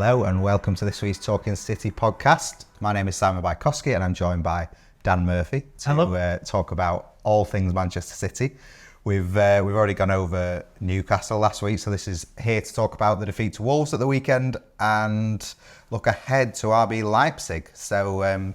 Hello and welcome to this week's Talking City podcast. My name is Simon Bajkowski and I'm joined by Dan Murphy to talk about all things Manchester City. We've already gone over Newcastle last week, so this is here to talk about the defeat to Wolves at the weekend and look ahead to RB Leipzig. So,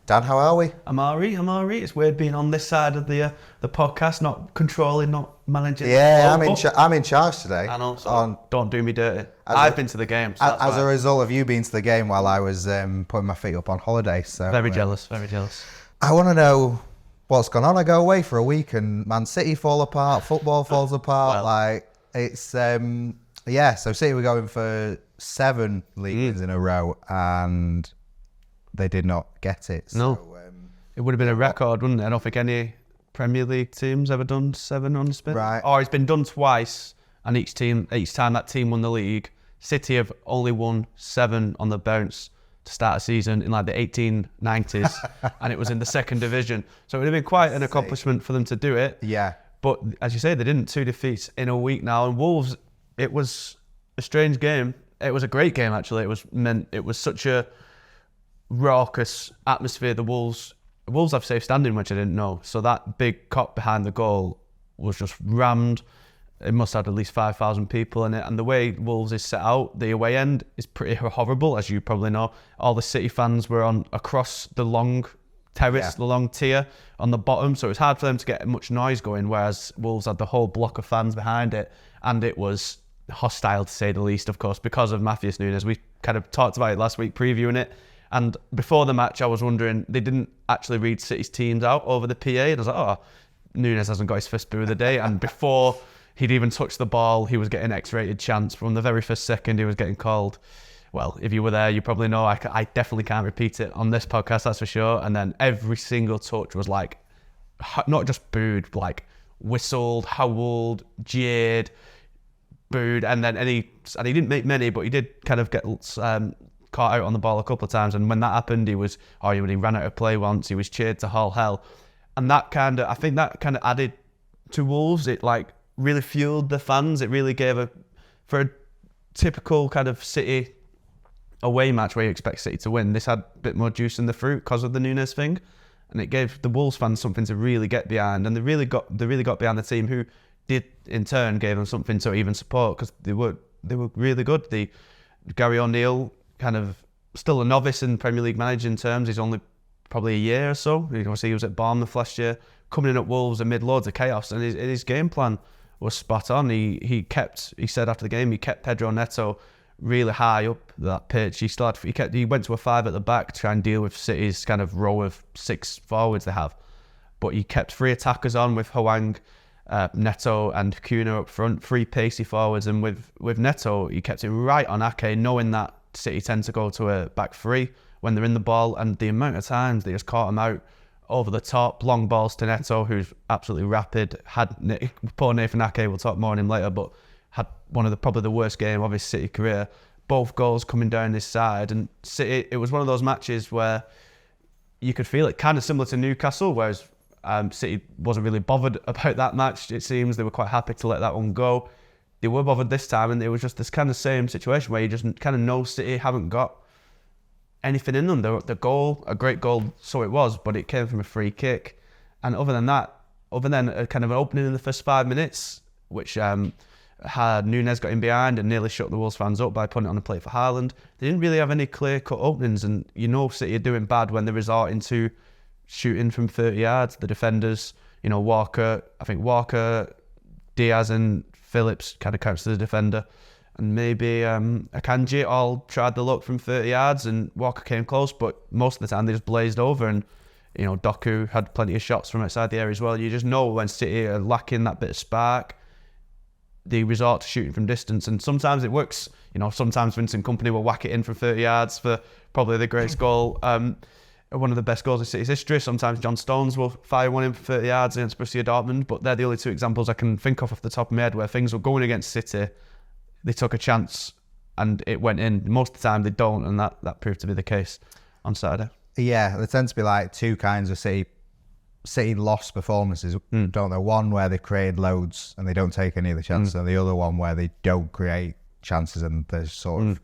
Dan, how are we? I'm alright. It's weird being on this side of the podcast, not controlling, not managing. Yeah, I'm in charge today. I know, so don't do me dirty. I've been to the game. So as a result of you being to the game while I was putting my feet up on holiday. So very jealous. I want to know what's gone on. I go away for a week and Man City fall apart, football falls apart. So City were going for 7 league wins in a row and they did not get it. No. It would have been a record, wouldn't it? I don't think any Premier League team's ever done 7 unspent. Right. Or it's been done twice, and each time that team won the league. City have only won 7 on the bounce to start a season in like the 1890s, and it was in the second division. So it would have been quite an accomplishment for them to do it. Yeah. But as you say, they didn't. 2 defeats in a week now. And Wolves, it was a strange game. It was a great game, actually. It was such a raucous atmosphere. The Wolves have safe standing, which I didn't know. So that big cop behind the goal was just rammed. It must have had at least 5,000 people in it. And the way Wolves is set out, the away end is pretty horrible, as you probably know. All the City fans were across the long terrace, the long tier on the bottom. So it was hard for them to get much noise going, whereas Wolves had the whole block of fans behind it. And it was hostile, to say the least, of course, because of Murphy Nunes. We kind of talked about it last week, previewing it. And before the match, I was wondering, they didn't actually read City's teams out over the PA. And I was like, Nunes hasn't got his first boo of the day. And before he'd even touched the ball, he was getting X-rated chance. From the very first second, he was getting called. Well, if you were there, you probably know. I definitely can't repeat it on this podcast, that's for sure. And then every single touch was like, not just booed, like whistled, howled, jeered, booed. And then he didn't make many, but he did kind of get caught out on the ball a couple of times, and when that happened, he ran out of play once. He was cheered to all hell, and I think that kind of added to Wolves. It like really fueled the fans. It really gave for a typical kind of City away match where you expect City to win. This had a bit more juice in the fruit because of the Nunes thing, and it gave the Wolves fans something to really get behind, and they really got behind the team, who did in turn gave them something to even support, because they were really good. Gary O'Neill, kind of still a novice in Premier League managing terms. He's only probably a year or so. He was at Bournemouth last year, coming in at Wolves amid loads of chaos, and his game plan was spot on. He said after the game, he kept Pedro Neto really high up that pitch. He went to a 5 at the back to try and deal with City's kind of row of 6 forwards they have, but he kept 3 attackers on with Hwang, Neto and Kuna up front, 3 pacey forwards, and with Neto he kept him right on Ake, knowing that City tend to go to a back 3 when they're in the ball, and the amount of times they just caught him out over the top, long balls to Neto, who's absolutely rapid. Poor Nathan Ake, we'll talk more on him later, but had one of probably the worst game of his City career. Both goals coming down this side, and City, it was one of those matches where you could feel it, kind of similar to Newcastle, whereas City wasn't really bothered about that match. It seems they were quite happy to let that one go. They were bothered this time, and it was just this kind of same situation where you just kind of know City haven't got anything in them. The goal, a great goal, so it was, but it came from a free kick. And other than a kind of an opening in the first 5 minutes, which had Nunes got in behind and nearly shut the Wolves fans up by putting it on a plate for Haaland. They didn't really have any clear-cut openings, and you know City are doing bad when they're resorting to shooting from 30 yards. The defenders, Walker, Diaz and Phillips kind of counts as a defender, and maybe Akanji all tried the look from 30 yards, and Walker came close, but most of the time they just blazed over, and Doku had plenty of shots from outside the area as well. You just know when City are lacking that bit of spark, they resort to shooting from distance, and sometimes it works. Sometimes Vincent Kompany will whack it in from 30 yards for probably the greatest goal, one of the best goals in City's history. Sometimes John Stones will fire one in for 30 yards against Borussia Dortmund, but they're the only 2 examples I can think of off the top of my head where things were going against City. They took a chance and it went in. Most of the time they don't, and that proved to be the case on Saturday. Yeah, there tends to be like 2 kinds of City lost performances, don't there? One where they create loads and they don't take any of the chances, and the other one where they don't create chances and they're sort of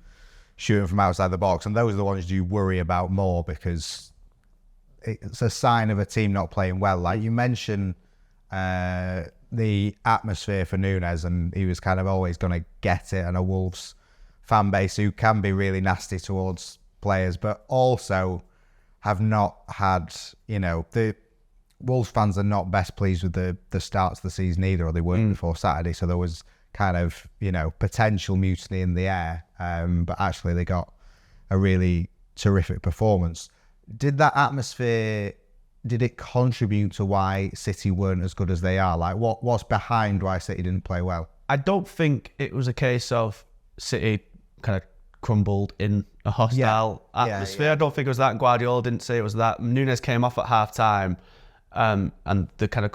shooting from outside the box, and those are the ones you worry about more because it's a sign of a team not playing well. Like you mentioned, the atmosphere for Núñez, and he was kind of always going to get it, and a Wolves fan base who can be really nasty towards players, but also have not had, the Wolves fans are not best pleased with the starts of the season either, or they weren't before Saturday. So there was kind of, potential mutiny in the air, but actually they got a really terrific performance. Did that atmosphere, did it contribute to why City weren't as good as they are? Like, what's behind why City didn't play well? I don't think it was a case of City kind of crumbled in a hostile atmosphere. Yeah. I don't think it was that. Guardiola didn't say it was that. Núñez came off at half time, and the kind of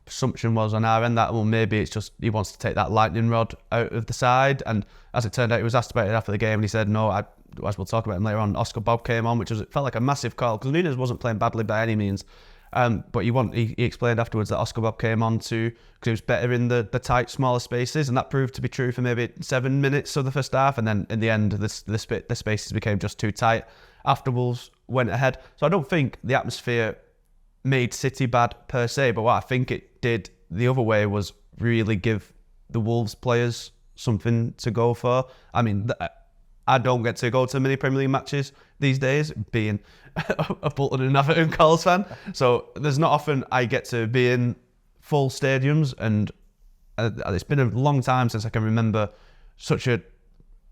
assumption was on our end that, well, maybe it's just he wants to take that lightning rod out of the side. And as it turned out, he was asked about it after the game, and he said, no, as we'll talk about him later on, Oscar Bob came on, it felt like a massive call, because Núñez wasn't playing badly by any means. But he explained afterwards that Oscar Bob came on because he was better in the tight, smaller spaces, and that proved to be true for maybe 7 minutes of the first half, and then in the end, the spaces became just too tight after Wolves went ahead. So I don't think the atmosphere made City bad per se, but what I think it did the other way was really give the Wolves players something to go for. I mean, I don't get to go to many Premier League matches these days, being a Bolton and Everton Coles fan. So there's not often I get to be in full stadiums, and it's been a long time since I can remember such a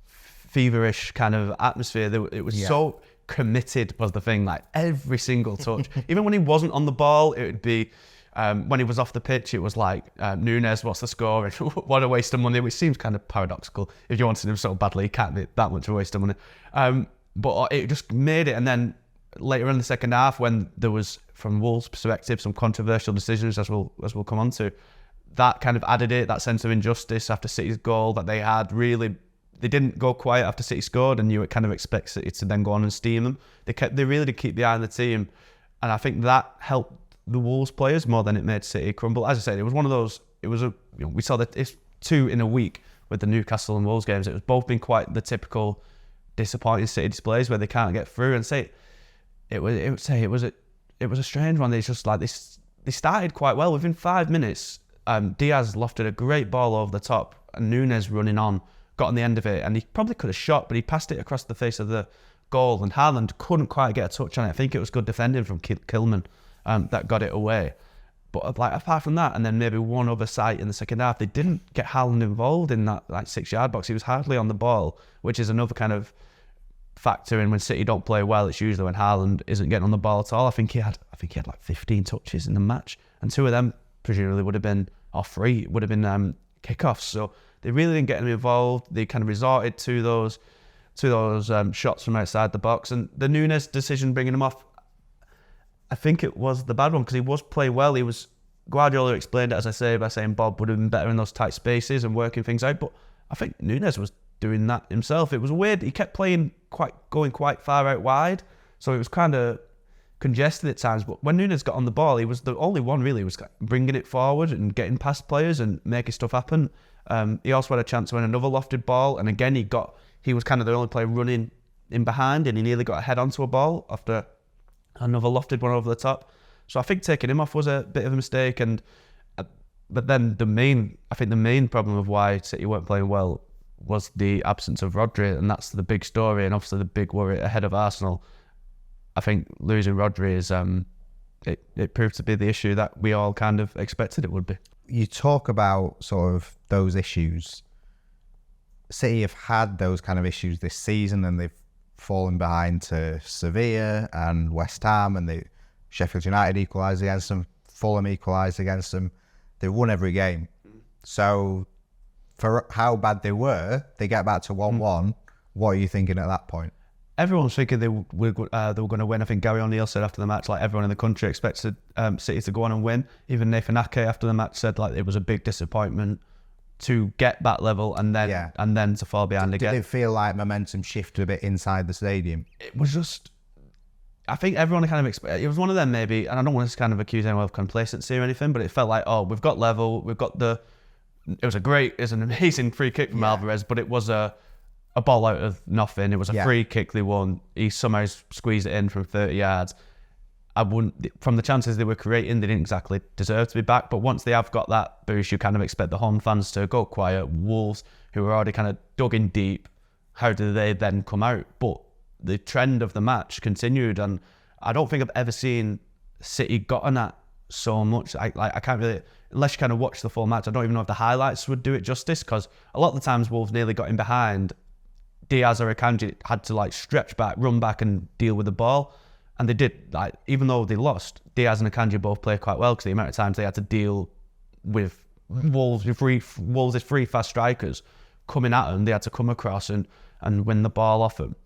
feverish kind of atmosphere. It was so committed was the thing, like every single touch. Even when he wasn't on the ball, it would be... when he was off the pitch, it was like, Núñez, what's the score? And what a waste of money, which seems kind of paradoxical. If you wanted him so badly, it can't be that much of a waste of money. But it just made it. And then later in the second half, when there was, from Wolves' perspective, some controversial decisions, as we'll come on to, that kind of added it, that sense of injustice after City's goal that they had. Really, they didn't go quiet after City scored, and you would kind of expect City to then go on and steam them. They really did keep the eye on the team, and I think that helped the Wolves players more than it made City crumble. As I said, it was one of those. It was we saw that it's 2 in a week with the Newcastle and Wolves games. It was both been quite the typical disappointing City displays where they can't get through. And it was a strange one. They just like they started quite well. Within 5 minutes, Diaz lofted a great ball over the top, and Núñez running on got on the end of it, and he probably could have shot, but he passed it across the face of the goal, and Haaland couldn't quite get a touch on it. I think it was good defending from Kilman that got it away. But like apart from that, and then maybe one other sight in the second half, they didn't get Haaland involved in that like 6-yard box. He was hardly on the ball, which is another kind of factor in when City don't play well. It's usually when Haaland isn't getting on the ball at all. I think he had like 15 touches in the match, and 2 of them presumably would have been, or 3 would have been kickoffs. So they really didn't get him involved. They kind of resorted to those shots from outside the box, and the Núñez decision bringing him off, I think it was the bad one, because he was playing well. Guardiola explained it, as I say, by saying Bob would have been better in those tight spaces and working things out. But I think Núñez was doing that himself. It was weird. He kept going quite far out wide, so it was kind of congested at times. But when Núñez got on the ball, he was the only one really was bringing it forward and getting past players and making stuff happen. He also had a chance to win another lofted ball, and again he was kind of the only player running in behind, and he nearly got a head onto a ball after another lofted one over the top. So I think taking him off was a bit of a mistake. But then the main problem of why City weren't playing well was the absence of Rodri, and that's the big story, and obviously the big worry ahead of Arsenal. I think losing Rodri is it proved to be the issue that we all kind of expected it would be. You talk about sort of those issues. City have had those kind of issues this season, and they've fallen behind to Sevilla and West Ham, and Sheffield United equalised against them, Fulham equalised against them. They won every game. So for how bad they were, they get back to 1-1. What are you thinking at that point? Everyone's thinking they were going to win. I think Gary O'Neill said after the match, like everyone in the country expected City to go on and win. Even Nathan Ake after the match said like it was a big disappointment to get that level and then to fall behind again. Did it feel like momentum shifted a bit inside the stadium? It was just, I think everyone kind of it was one of them maybe, and I don't want to kind of accuse anyone of complacency or anything, but it felt like, oh, we've got level, it was an amazing free kick from Alvarez, but it was a a ball out of nothing. It was a free kick they won. He somehow squeezed it in from 30 yards. From the chances they were creating, they didn't exactly deserve to be back. But once they have got that boost, you kind of expect the home fans to go quiet. Wolves, who were already kind of dug in deep, how do they then come out? But the trend of the match continued, and I don't think I've ever seen City gotten at so much. I can't really, unless you kind of watch the full match, I don't even know if the highlights would do it justice, because a lot of the times Wolves nearly got in behind. Diaz or Akanji had to like stretch back, run back and deal with the ball. And they did, like, even though they lost, Diaz and Akanji both played quite well, because the amount of times they had to deal with Wolves' three fast strikers coming at them, they had to come across and win the ball off them.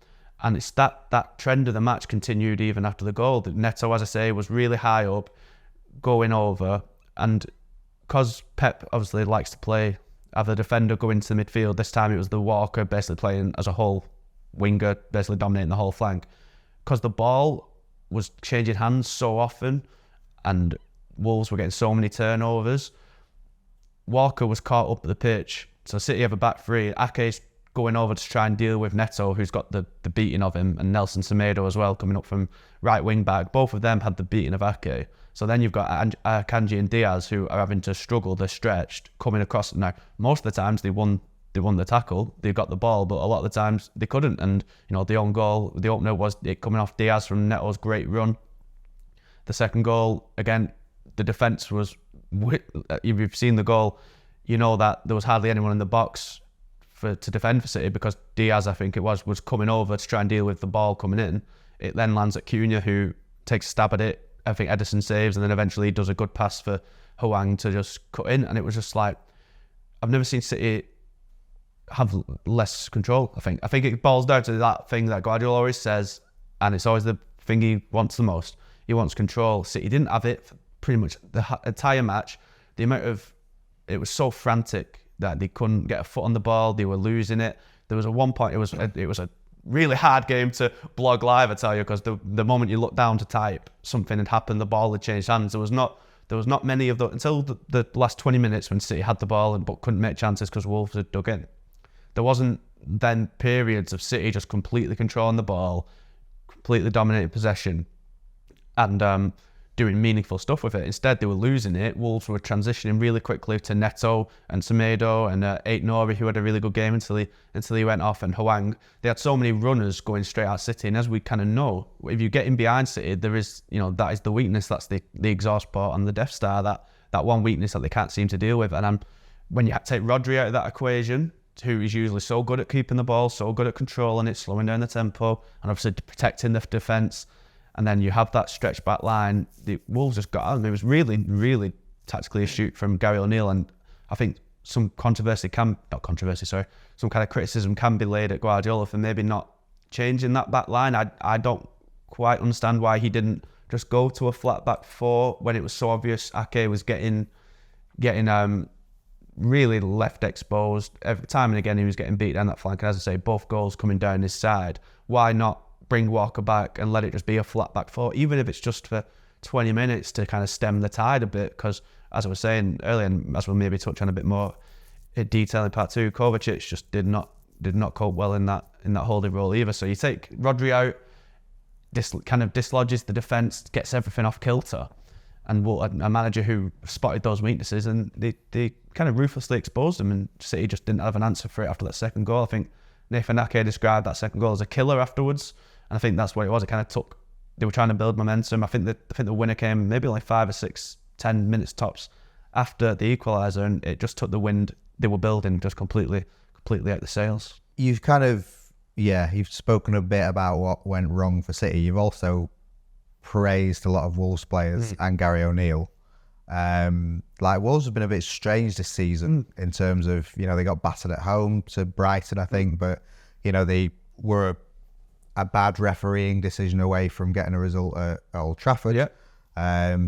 And it's that trend of the match continued even after the goal. Neto, as I say, was really high up, going over. And because Pep obviously likes to have the defender go into the midfield, this time it was the Walker basically playing as a whole winger, basically dominating the whole flank. Because the ball was changing hands so often and Wolves were getting so many turnovers, Walker was caught up at the pitch. So City have a back three. Ake's going over to try and deal with Neto, who's got the beating of him, and Nelson Semedo as well, coming up from right wing back. Both of them had the beating of Ake. So then you've got Akanji and Diaz, who are having to struggle. They're stretched, coming across. Now, most of the times they won the tackle, they got the ball, but a lot of the times they couldn't. And, you know, the own goal, the opener was it coming off Diaz from Neto's great run. The second goal, again, the defence was, if you've seen the goal, you know that there was hardly anyone in the box to defend for City, because Diaz, I think it was coming over to try and deal with the ball coming in. It then lands at Cunha, who takes a stab at it. I think Edison saves, and then eventually does a good pass for Hwang to just cut in. And it was just like, I've never seen City have less control. I think it boils down to that thing that Guardiola always says, and it's always the thing he wants the most. He wants control. City didn't have it for pretty much the entire match. It was so frantic that they couldn't get a foot on the ball. They were losing it. There was at one point, it was a really hard game to blog live, I tell you, because the moment you look down to type, something had happened. The ball had changed hands. There was not many of those until the last 20 minutes when City had the ball but couldn't make chances because Wolves had dug in. There wasn't then periods of City just completely controlling the ball, completely dominating possession, and doing meaningful stuff with it. Instead, they were losing it. Wolves were transitioning really quickly to Neto and Semedo and Aït-Nouri, who had a really good game until he went off, and Hwang. They had so many runners going straight at City, and as we kind of know, if you get in behind City, there is, you know, that is the weakness. That's the exhaust port and the Death Star. That one weakness that they can't seem to deal with. And when you take Rodri out of that equation, who is usually so good at keeping the ball, so good at controlling it, slowing down the tempo, and obviously protecting the defence. And then you have that stretch back line. The Wolves just got out. It was really, really tactically astute from Gary O'Neill. And I think some kind of criticism can be laid at Guardiola for maybe not changing that back line. I don't quite understand why he didn't just go to a flat back four when it was so obvious Ake was getting really left exposed. Every time and again he was getting beat down that flank. And as I say, both goals coming down his side. Why not bring Walker back and let it just be a flat back four, even if it's just for 20 minutes to kind of stem the tide a bit? Because as I was saying earlier, and as we'll maybe touch on a bit more in detail in part two, Kovacic just did not cope well in that holding role either. So you take Rodri out, this kind of dislodges the defence, gets everything off kilter, and a manager who spotted those weaknesses, and they kind of ruthlessly exposed them, and City just didn't have an answer for it after that second goal. I think Nathan Ake described that second goal as a killer afterwards, and I think that's what it was. It kind of took, they were trying to build momentum. I think the winner came maybe like 5 or 6, 10 minutes tops after the equaliser, and it just took the wind they were building just completely out the sails. You've you've spoken a bit about what went wrong for City. You've also praised a lot of Wolves players and Gary O'Neill. Wolves have been a bit strange this season in terms of, you know, they got battered at home to Brighton, I think, but, you know, they were a bad refereeing decision away from getting a result at Old Trafford. Yeah.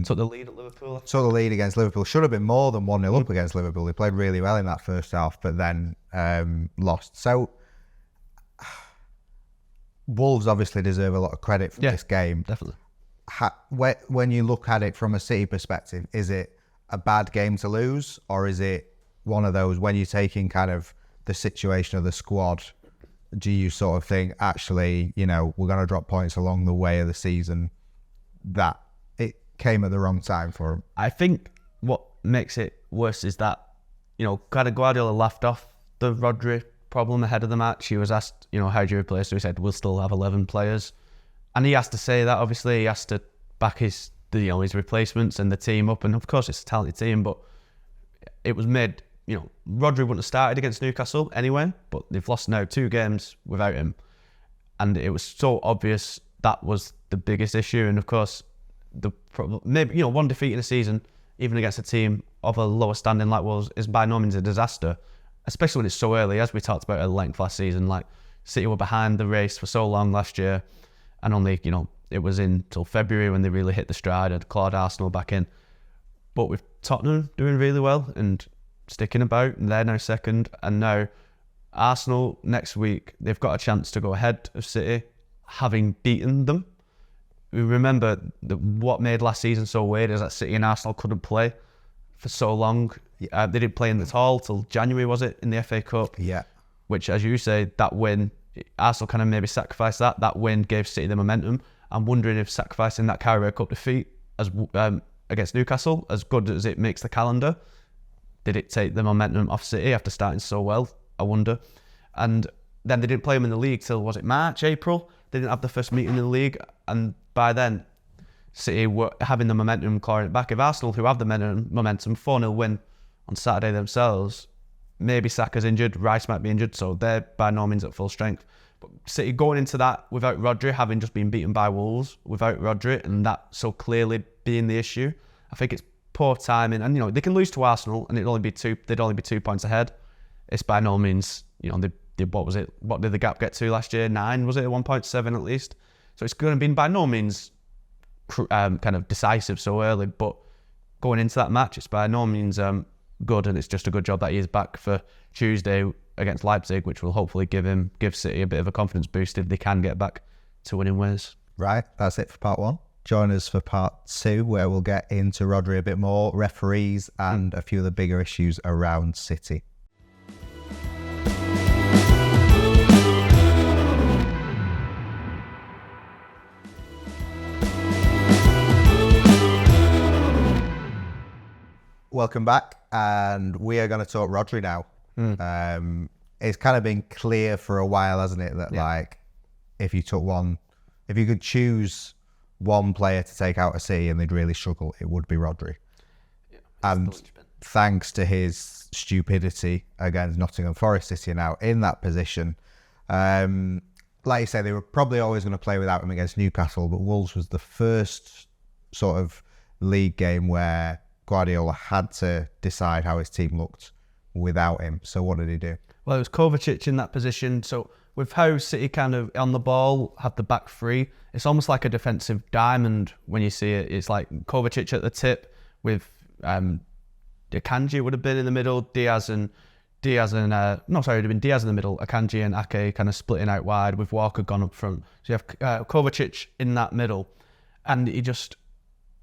Took the lead at Liverpool. Took the lead against Liverpool. Should have been more than 1-0 up against Liverpool. They played really well in that first half, but then lost. So Wolves obviously deserve a lot of credit for this game. Definitely. When you look at it from a City perspective, is it a bad game to lose, or is it one of those when you're taking kind of the situation of the squad do you sort of think, actually, you know, we're going to drop points along the way of the season, that it came at the wrong time for him? I think what makes it worse is that, you know, kind of Guardiola laughed off the Rodri problem ahead of the match. He was asked, you know, how do you replace him? He said, we'll still have 11 players. And he has to say that, obviously. He has to back his replacements and the team up. And of course, it's a talented team, but it was made, you know, Rodri wouldn't have started against Newcastle anyway, but they've lost now 2 games without him. And it was so obvious that was the biggest issue. And of course, the problem, maybe, you know, 1 defeat in a season, even against a team of a lower standing like Wolves, is by no means a disaster, especially when it's so early, as we talked about at length last season. Like, City were behind the race for so long last year, and only, you know, it was until February when they really hit the stride and clawed Arsenal back in. But with Tottenham doing really well and sticking about, and they're now second, and now Arsenal next week, they've got a chance to go ahead of City, having beaten them. We remember that what made last season so weird is that City and Arsenal couldn't play for so long. They didn't play in the all till January, was it, in the FA Cup? Yeah. Which, as you say, that win, Arsenal kind of maybe sacrificed that. That win gave City the momentum. I'm wondering if sacrificing that Carabao Cup defeat as against Newcastle, as good as it makes the calendar, did it take the momentum off City after starting so well? I wonder. And then they didn't play them in the league till, was it March, April? They didn't have the first meeting in the league, and by then, City were having the momentum, clawing it back. If Arsenal, who have the momentum, 4-0 win on Saturday themselves, maybe Saka's injured, Rice might be injured, so they're by no means at full strength. But City going into that without Rodri, having just been beaten by Wolves, without Rodri, and that so clearly being the issue, I think it's poor timing. And, you know, they can lose to Arsenal, and they'd only be 2 points ahead. It's by no means, you know, what did the gap get to last year? 9, was it? 1.7 at least. So it's going to be by no means kind of decisive so early, but going into that match, it's by no means good, and it's just a good job that he is back for Tuesday against Leipzig, which will hopefully give City a bit of a confidence boost if they can get back to winning ways. Right, that's it for part 1. Join us for part 2, where we'll get into Rodri a bit more, referees, and a few of the bigger issues around City. Welcome back, and we are going to talk Rodri now. It's kind of been clear for a while, hasn't it, that like, if you could choose one player to take out of City and they'd really struggle, it would be Rodri. Yeah, and thanks to his stupidity against Nottingham Forest, City are now in that position. Like you say, they were probably always going to play without him against Newcastle, but Wolves was the first sort of league game where Guardiola had to decide how his team looked without him. So what did he do? Well, it was Kovacic in that position. So with how City kind of on the ball have the back three, it's almost like a defensive diamond when you see it. It's like Kovacic at the tip with Akanji would have been in the middle, Diaz in the middle, Akanji and Ake kind of splitting out wide with Walker gone up front. So you have Kovacic in that middle, and he just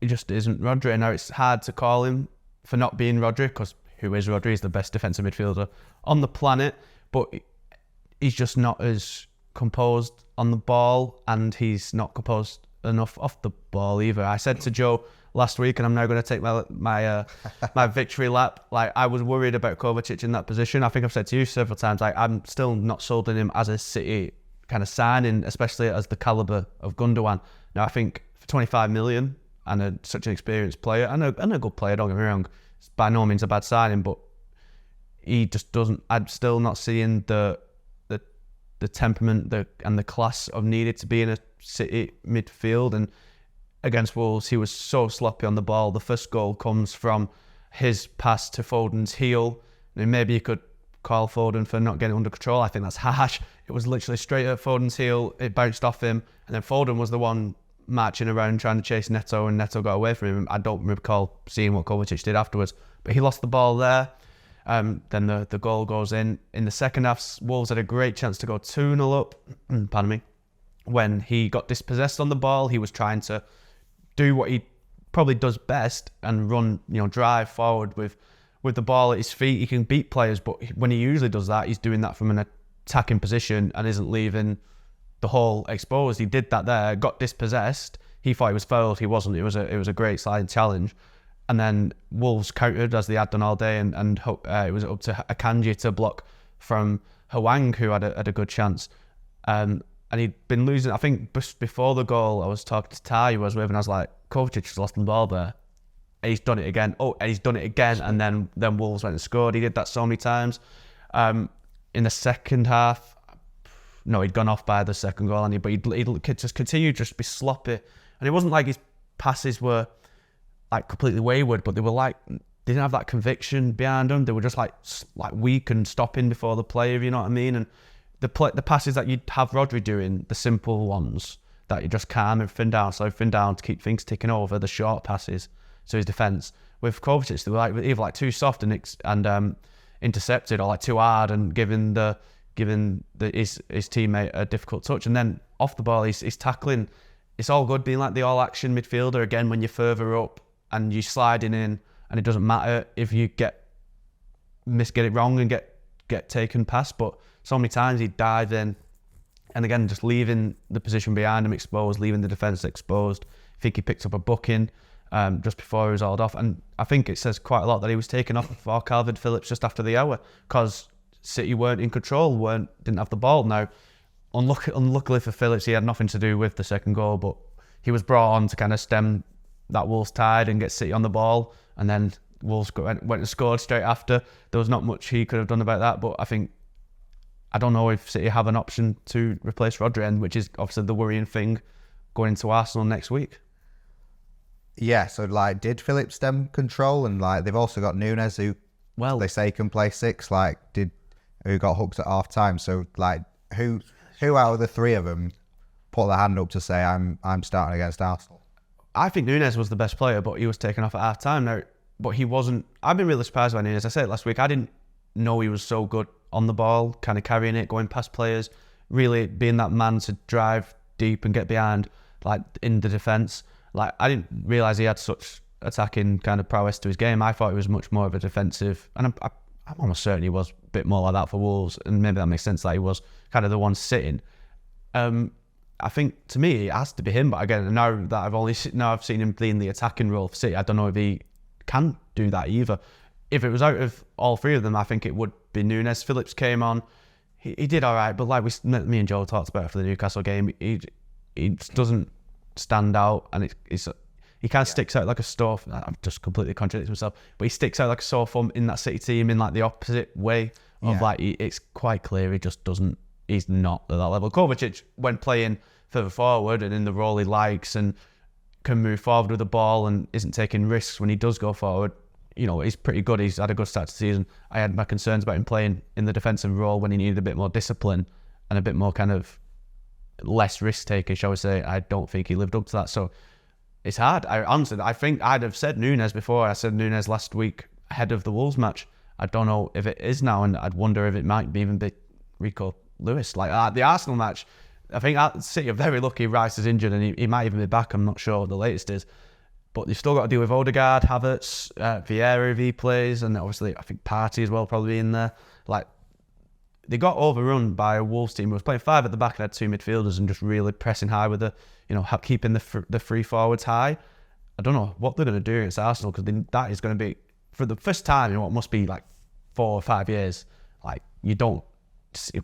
isn't Rodri. And now it's hard to call him for not being Rodri, because who is Rodri? He's the best defensive midfielder on the planet, but he's just not as composed on the ball, and he's not composed enough off the ball either. I said to Joe last week, and I'm now going to take my victory lap. Like, I was worried about Kovacic in that position. I think I've said to you several times, like, I'm still not sold on him as a City kind of signing, especially as the calibre of Gundogan. Now, I think for 25 million and such an experienced player, and a good player, don't get me wrong, it's by no means a bad signing, but he just doesn't. I'm still not seeing the temperament and the class of needed to be in a City midfield. And against Wolves, he was so sloppy on the ball. The first goal comes from his pass to Foden's heel. And maybe you could call Foden for not getting under control. I think that's harsh. It was literally straight at Foden's heel. It bounced off him, and then Foden was the one marching around trying to chase Neto, and Neto got away from him. I don't recall seeing what Kovacic did afterwards, but he lost the ball there. Then the goal goes in. In the second half, Wolves had a great chance to go 2-0 up, pardon me, when he got dispossessed on the ball. He was trying to do what he probably does best and run, drive forward with the ball at his feet. He can beat players, but when he usually does that, he's doing that from attacking position and isn't leaving the hole exposed. He did that there, got dispossessed. He thought he was fouled. He wasn't. It was a great sliding challenge. And then Wolves countered as they had done all day, and it was up to Akanji to block from Hwang, who had a good chance. And he'd been losing. I think just before the goal, I was talking to Ty, who I was with, and I was like, Kovacic has lost the ball there. And he's done it again. Oh, and he's done it again. And then Wolves went and scored. He did that so many times. In the second half, no, he'd gone off by the second goal, but he'd just continued just be sloppy. And it wasn't like his passes were like completely wayward, but they were like, they didn't have that conviction behind them. They were just like weak and stopping before the play, if you know what I mean. And the passes that you'd have Rodri doing, the simple ones that you just calm everything down, slow everything down to keep things ticking over, the short passes to his defence. With Kovacic, they were like either like too soft and intercepted, or like too hard and giving his teammate a difficult touch. And then off the ball, he's tackling. It's all good being like the all-action midfielder again when you're further up and you're sliding in, and it doesn't matter if you get it wrong and get taken past. But so many times he'd dive in, and again just leaving the position behind him exposed, leaving the defence exposed. I think he picked up a booking just before he was hauled off, and I think it says quite a lot that he was taken off for Calvin Phillips just after the hour, because City weren't in control, didn't have the ball. Now, unluckily for Phillips, he had nothing to do with the second goal, but he was brought on to kind of stem that Wolves tide and get City on the ball, and then Wolves went and scored straight after. There was not much he could have done about that, but I don't know if City have an option to replace Rodri, which is obviously the worrying thing going into Arsenal next week. Yeah, so like, did Phillips stem control? And like, they've also got Nunes, who they say can play 6. Like, who got hooked at half time? So like, who out of the three of them put their hand up to say I'm starting against Arsenal? I think Nunes was the best player, but he was taken off at half time now. But he wasn't. I've been really surprised by Nunes. I said it last week. I didn't know he was so good on the ball, kind of carrying it, going past players, really being that man to drive deep and get behind, like in the defence. Like, I didn't realise he had such attacking kind of prowess to his game. I thought he was much more of a defensive, and I'm almost certain he was a bit more like that for Wolves, and maybe that makes sense that he was kind of the one sitting. I think, to me, it has to be him, but again, now that I've seen him playing the attacking role for City, I don't know if he can do that either. If it was out of all three of them, I think it would be Nunes. Phillips came on, he did all right, but like me and Joe talked about for the Newcastle game, he doesn't stand out, and he kind of sticks out like a sore. I'm just completely contradicting myself, but he sticks out like a sore thumb in that City team in like the opposite way of like, it's quite clear he just doesn't. He's not at that level. Kovacic, when playing further forward and in the role he likes and can move forward with the ball and isn't taking risks when he does go forward, you know, he's pretty good. He's had a good start to the season. I had my concerns about him playing in the defensive role when he needed a bit more discipline and a bit more kind of less risk taking, shall we say. I don't think he lived up to that. So it's hard. I think I'd have said Nunes before. I said Nunes last week ahead of the Wolves match. I don't know if it is now, and I'd wonder if it might even be Rico Lewis. Like the Arsenal match, I think City are very lucky Rice is injured, and he might even be back. I'm not sure what the latest is. But you've still got to deal with Odegaard, Havertz, Vieira if he plays, and obviously I think Partey as well probably in there. Like, they got overrun by a Wolves team who was playing 5 at the back and had 2 midfielders and just really pressing high with keeping the free forwards high. I don't know what they're going to do against Arsenal, because that is going to be, for the first time in what must be like 4 or 5 years, like,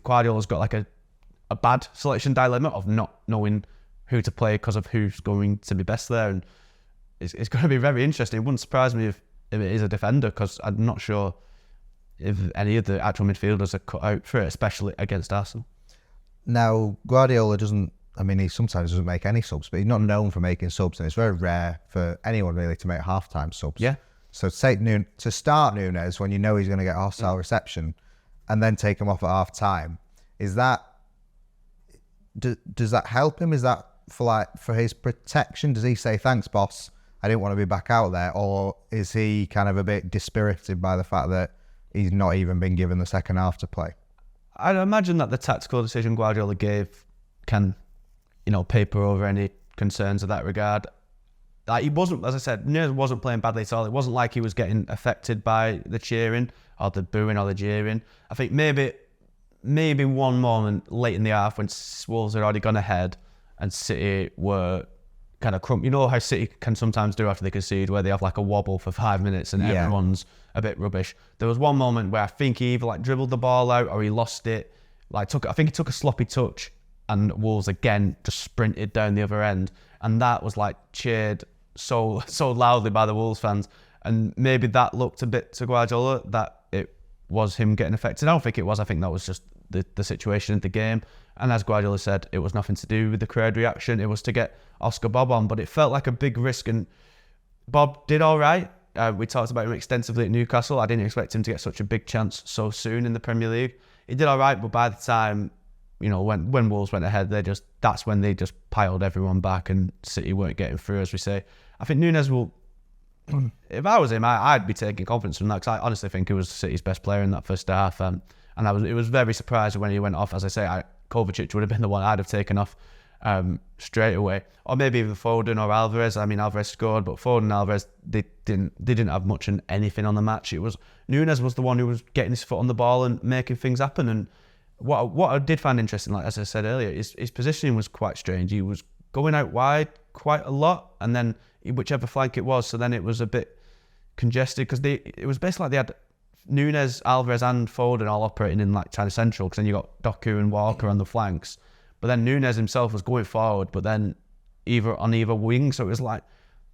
Guardiola's got like a bad selection dilemma of not knowing who to play because of who's going to be best there, and it's going to be very interesting. It wouldn't surprise me if it is a defender, because I'm not sure if any of the actual midfielders are cut out for it, especially against Arsenal. Now, Guardiola he sometimes doesn't make any subs, but he's not known for making subs, and it's very rare for anyone really to make half-time subs. Yeah. So to start Nunes when you know he's going to get hostile reception, and then take him off at half-time, does that help him? Is that for his protection? Does he say, thanks, boss, I didn't want to be back out there? Or is he kind of a bit dispirited by the fact that he's not even been given the second half to play? I'd imagine that the tactical decision Guardiola gave can, paper over any concerns of that regard. Like, he wasn't, as I said, Nunes wasn't playing badly at all. It wasn't like he was getting affected by the cheering or the booing or the jeering. I think maybe maybe one moment late in the half when Wolves had already gone ahead and City were kind of you know how City can sometimes do after they concede, where they have like a wobble for 5 minutes and everyone's a bit rubbish. There was one moment where I think he either like dribbled the ball out or he lost it. I think he took a sloppy touch, and Wolves again just sprinted down the other end, and that was like cheered so loudly by the Wolves fans. And maybe that looked a bit to Guardiola that it was him getting affected. I don't think it was. I think that was just the situation in the game. And as Guardiola said, it was nothing to do with the crowd reaction. It was to get Oscar Bob on, but it felt like a big risk. And Bob did all right. We talked about him extensively at Newcastle. I didn't expect him to get such a big chance so soon in the Premier League. He did all right, but by the time, when Wolves went ahead, that's when they just piled everyone back, and City weren't getting through, as we say. I think Núñez will. If I was him, I'd be taking confidence from that, because I honestly think he was City's best player in that first half. And it was very surprised when he went off. As I say, Kovacic would have been the one I'd have taken off straight away, or maybe even Foden or Alvarez. I mean, Alvarez scored, but Foden and Alvarez they didn't have much and anything on the match. It was Núñez was the one who was getting his foot on the ball and making things happen. And what I did find interesting, like as I said earlier, his positioning was quite strange. He was going out wide quite a lot, and then whichever flank it was, so then it was a bit congested, because it was basically like they had Núñez, Alvarez and Foden all operating in like China Central, because then you got Doku and Walker on the flanks, but then Núñez himself was going forward, but then on either wing. So it was like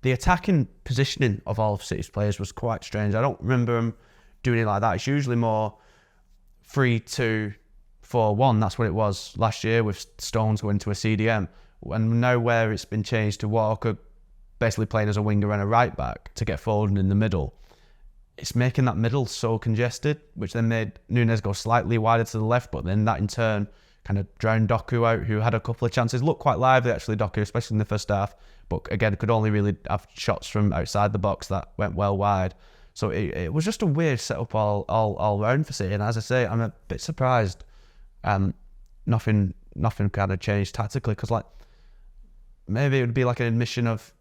the attacking positioning of all of City's players was quite strange. I don't remember him doing it like that. It's usually more 3-2-4-1. That's what it was last year, with Stones going to a CDM. And now where it's been changed to Walker basically playing as a winger and a right back to get Foden in the middle, it's making that middle so congested, which then made Núñez go slightly wider to the left, but then that in turn kind of drowned Doku out, who had a couple of chances. Looked quite lively actually, Doku, especially in the first half, but again could only really have shots from outside the box that went well wide. So it was just a weird setup all round for City. And as I say, I'm a bit surprised nothing kind of changed tactically, because like maybe it would be like an admission of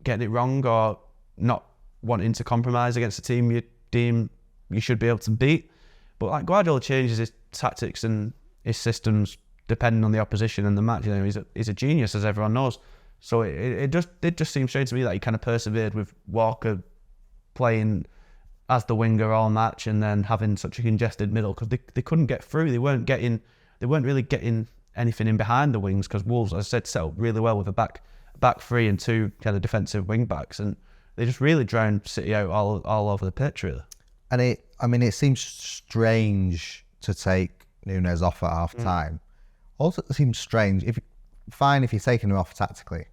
getting it wrong or not wanting to compromise against a team you deem you should be able to beat. But like Guardiola changes his tactics and his systems depending on the opposition and the match. He's a genius, as everyone knows. So it just seems strange to me that he kind of persevered with Walker playing as the winger all match, and then having such a congested middle, because they couldn't get through. They weren't really getting anything in behind the wings, because Wolves, as I said, set up really well with a back three and two kind of defensive wing backs, and they just really drowned City out all over the pitch, really. And it seems strange to take Núñez off at half time. Also, it seems strange if you're taking him off tactically.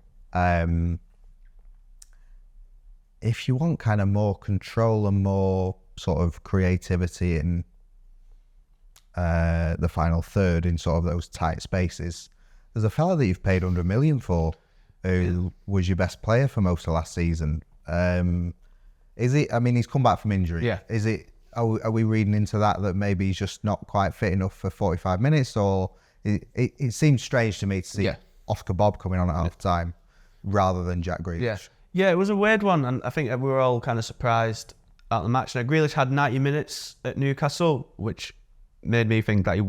If you want kind of more control and more sort of creativity in the final third in sort of those tight spaces, there's a fella that you've paid under $1 million for, who was your best player for most of last season. Is it? I mean, he's come back from injury. Yeah. Is it? Are we reading into that maybe he's just not quite fit enough for 45 minutes, or it seems strange to me to see Oscar Bob coming on at half time rather than Jack Grealish. Yeah, it was a weird one, and I think we were all kind of surprised at the match. Now, Grealish had 90 minutes at Newcastle, which made me think that he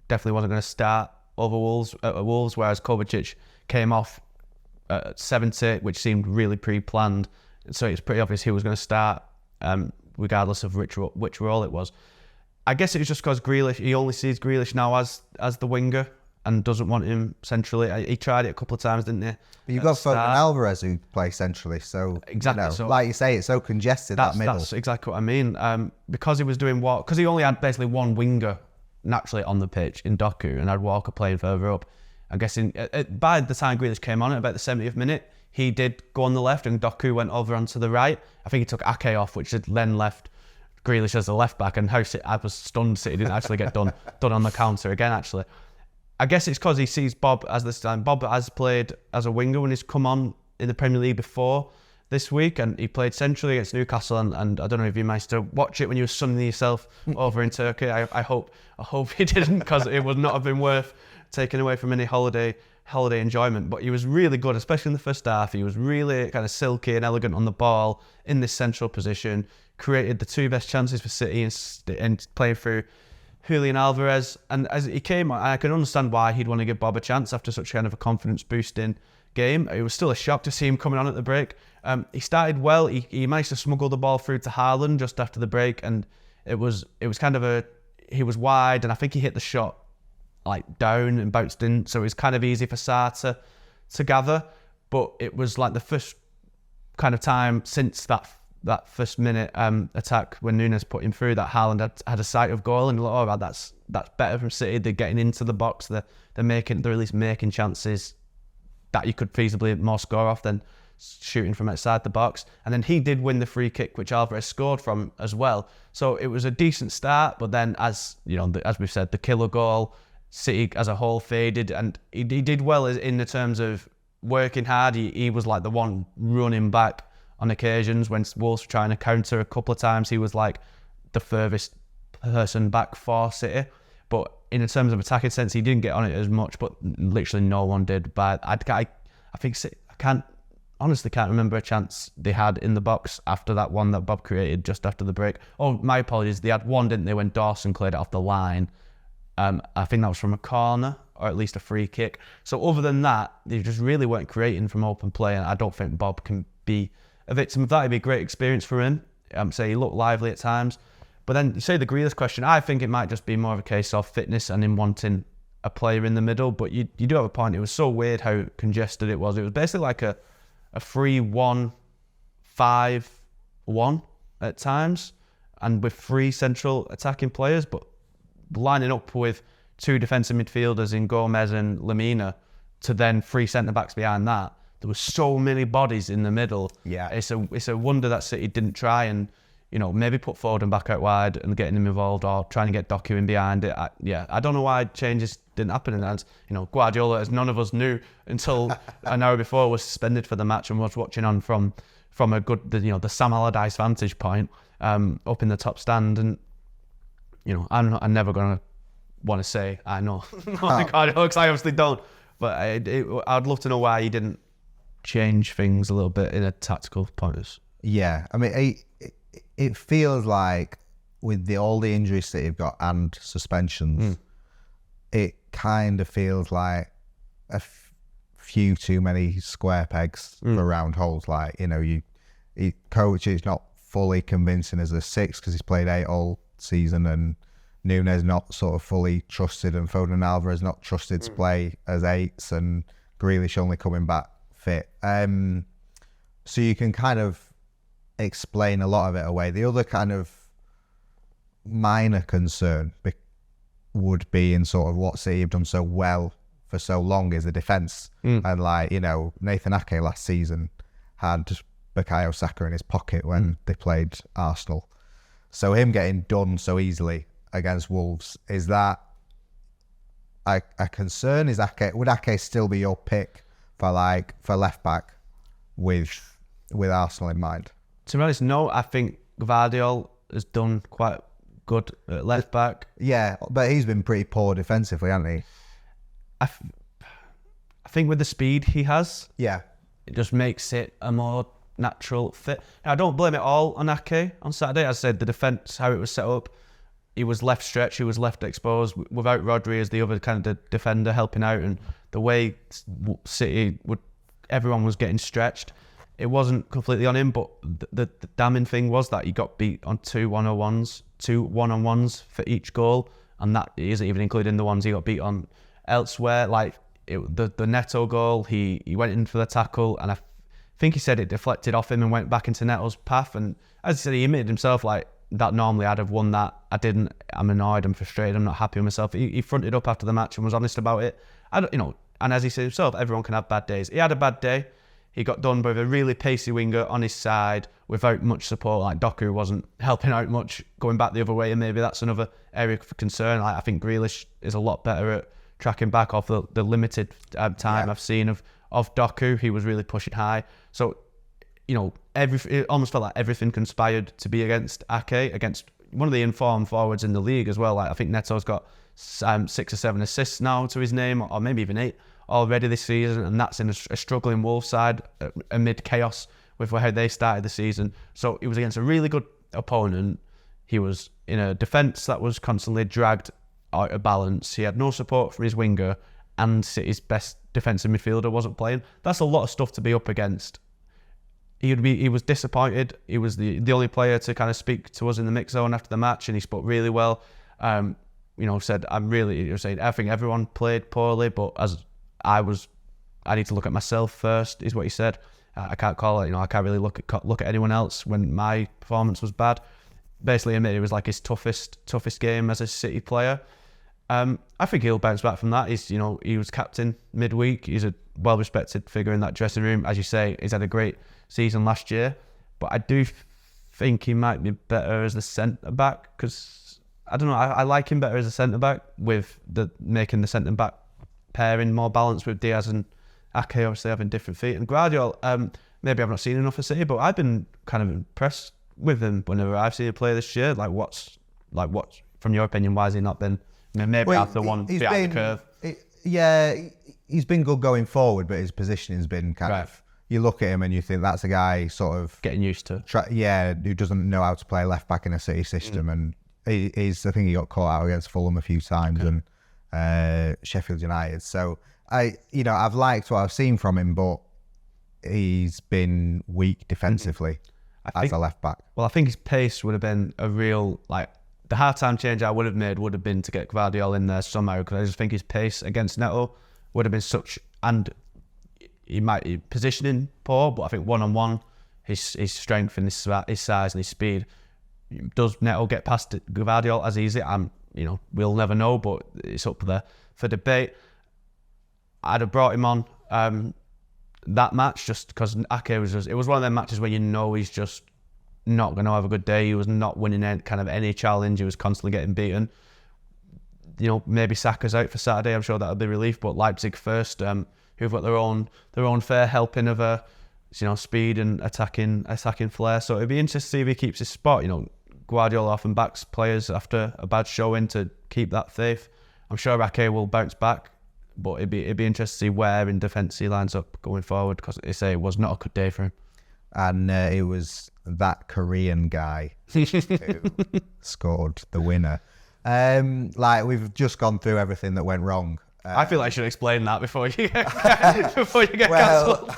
definitely wasn't going to start over Wolves, whereas Kovacic came off at 70, which seemed really pre-planned. So it's pretty obvious he was going to start, regardless of which role it was. I guess it was just because he only sees Grealish now as the winger and doesn't want him centrally. He tried it a couple of times, didn't he? But you've got Foden and Alvarez who play centrally, so exactly. So like you say, it's so congested that middle. That's exactly what I mean. Because he was doing because he only had basically one winger naturally on the pitch in Doku, and had Walker playing further up. I'm guessing by the time Grealish came on at about the 70th minute, he did go on the left and Doku went over onto the right. I think he took Ake off, which had then left Grealish as the left back, and I was stunned City didn't actually get done on the counter again, actually. I guess it's because he sees Bob as this time. Bob has played as a winger when he's come on in the Premier League before this week, and he played centrally against Newcastle, and I don't know if you managed to watch it when you were sunning yourself over in Turkey. I hope he didn't, because it would not have been worth taking away from any holiday enjoyment. But he was really good, especially in the first half. He was really kind of silky and elegant on the ball in this central position, created the two best chances for City and playing through Julian Alvarez, and as he came on, I can understand why he'd want to give Bob a chance after such kind of a confidence-boosting game. It was still a shock to see him coming on at the break. He started well. He managed to smuggle the ball through to Haaland just after the break, and it was kind of he was wide, and I think he hit the shot like down and bounced in, so it was kind of easy for Sarr to gather. But it was like the first kind of time since that first minute attack when Nunes put him through that Haaland had a sight of goal, and like, oh, that's better from City. They're getting into the box. They're at least making chances that you could feasibly more score off than shooting from outside the box. And then he did win the free kick, which Alvarez scored from as well. So it was a decent start, but then as you know, as we've said, the killer goal, City as a whole faded, and he did well in the terms of working hard. He was like the one running back on occasions when Wolves were trying to counter a couple of times. He was like the furthest person back for City. But in terms of attacking sense, he didn't get on it as much, but literally no one did. But I think City, honestly can't remember a chance they had in the box after that one that Bob created just after the break. Oh, my apologies. They had one, didn't they, when Dawson cleared it off the line. I think that was from a corner, or at least a free kick. So other than that, they just really weren't creating from open play, and I don't think Bob can be a victim of that. It'd be a great experience for him. So he looked lively at times. But then you say the Grealish question, I think it might just be more of a case of fitness and him wanting a player in the middle. But you do have a point. It was so weird how congested it was. It was basically like a 3-1-5-1 at times, and with 3 central attacking players, but lining up with 2 defensive midfielders in Gomez and Lamina to then 3 centre-backs behind that. There were so many bodies in the middle. Yeah, it's a wonder that City didn't try and, you know, maybe put Foden back out wide and getting him involved, or trying to get Doku in behind it. I don't know why changes didn't happen. And as you know, Guardiola, as none of us knew until an hour before, was suspended for the match and was watching on from a good, the Sam Allardyce vantage point up in the top stand. And you know, I'm never gonna want to say I know Guardiola, because I obviously don't. But I'd love to know why he didn't change things a little bit in a tactical point of view. Yeah, I mean, it feels like with all the injuries that you've got and suspensions, it kind of feels like a few too many square pegs for round holes. Like, you know, coach is not fully convincing as a 6 because he's played 8 all season, and Nunes not sort of fully trusted, and Foden and Alvarez not trusted to play as 8s, and Grealish only coming back fit. So you can kind of explain a lot of it away. The other kind of minor concern would be in sort of what City have done so well for so long is the defence. And like, you know, Nathan Ake last season had Bukayo Saka in his pocket when they played Arsenal. So him getting done so easily against Wolves, is that a concern? Would Ake still be your pick for left back with Arsenal in mind? To be honest, no. I think Gvardiol has done quite good at left back. Yeah, but he's been pretty poor defensively, hasn't he? I think with the speed he has, yeah, it just makes it a more natural fit. Now, I don't blame it all on Ake on Saturday. As I said, the defence, how it was set up, he was left stretched, he was left exposed without Rodri as the other kind of defender helping out, and the way City everyone was getting stretched, it wasn't completely on him. But the damning thing was that he got beat on 2 one-on-ones for each goal, and that isn't even including the ones he got beat on elsewhere. Like the Neto goal, he went in for the tackle, and I think he said it deflected off him and went back into Neto's path. And as he said, he admitted himself, like, that normally I'd have won that. I didn't. I'm annoyed. I'm frustrated. I'm not happy with myself. He fronted up after the match and was honest about it. And as he said himself, everyone can have bad days. He had a bad day. He got done by a really pacey winger on his side without much support. Like Doku wasn't helping out much, going back the other way, and maybe that's another area for concern. Like, I think Grealish is a lot better at tracking back off the limited time I've seen of Doku. He was really pushing high. So, you know, it almost felt like everything conspired to be against Ake, against one of the informed forwards in the league as well. Like, I think Neto's got 6 or 7 assists now to his name, or maybe even 8 already this season, and that's in a struggling Wolves side amid chaos with how they started the season. So it was against a really good opponent. He was in a defence that was constantly dragged out of balance. He had no support from his winger, and City's best defensive midfielder wasn't playing. That's a lot of stuff to be up against. He was disappointed. He was the only player to kind of speak to us in the mix zone after the match, and he spoke really well. Said, I think everyone played poorly, but I need to look at myself first, is what he said. I can't call it, I can't really look at anyone else when my performance was bad. Basically admitted it was like his toughest game as a City player. I think he'll bounce back from that. He was captain midweek. He's a well-respected figure in that dressing room. As you say, he's had a great season last year, but I do think he might be better as the centre-back, because, I don't know, I like him better as a centre-back, with making the centre-back pairing more balanced with Diaz and Ake obviously having different feet. And Guardiola, maybe I've not seen enough of City, but I've been kind of impressed with him whenever I've seen him play this year. What's from your opinion, why has he not been, maybe after one behind the curve? He's been good going forward, but his positioning's been kind of, you look at him and you think that's a guy sort of getting used to. Who doesn't know how to play left back in a City system, and I think he got caught out against Fulham a few times and Sheffield United. So I've liked what I've seen from him, but he's been weak defensively as a left back. Well, I think his pace would have been a real, the half-time change I would have made would have been to get Gvardiol in there somehow, because I just think his pace against Neto would have been such, and he might be positioning poor, but I think one-on-one, his strength and his size and his speed, does Neto get past Gvardiol as easy? We'll never know, but it's up there for debate. I'd have brought him on that match just because Ake it was one of them matches where he's just not going to have a good day. He was not winning any challenge. He was constantly getting beaten. Maybe Saka's out for Saturday. I'm sure that'll be relief. But Leipzig first, who've got their own fair helping of speed and attacking flair. So it'd be interesting to see if he keeps his spot. Guardiola often backs players after a bad showing to keep that faith. I'm sure Ake will bounce back, but it'd be interesting to see where in defence he lines up going forward, because they say it was not a good day for him. And it was that Korean guy who scored the winner. We've just gone through everything that went wrong. I feel like I should explain that before you get cancelled.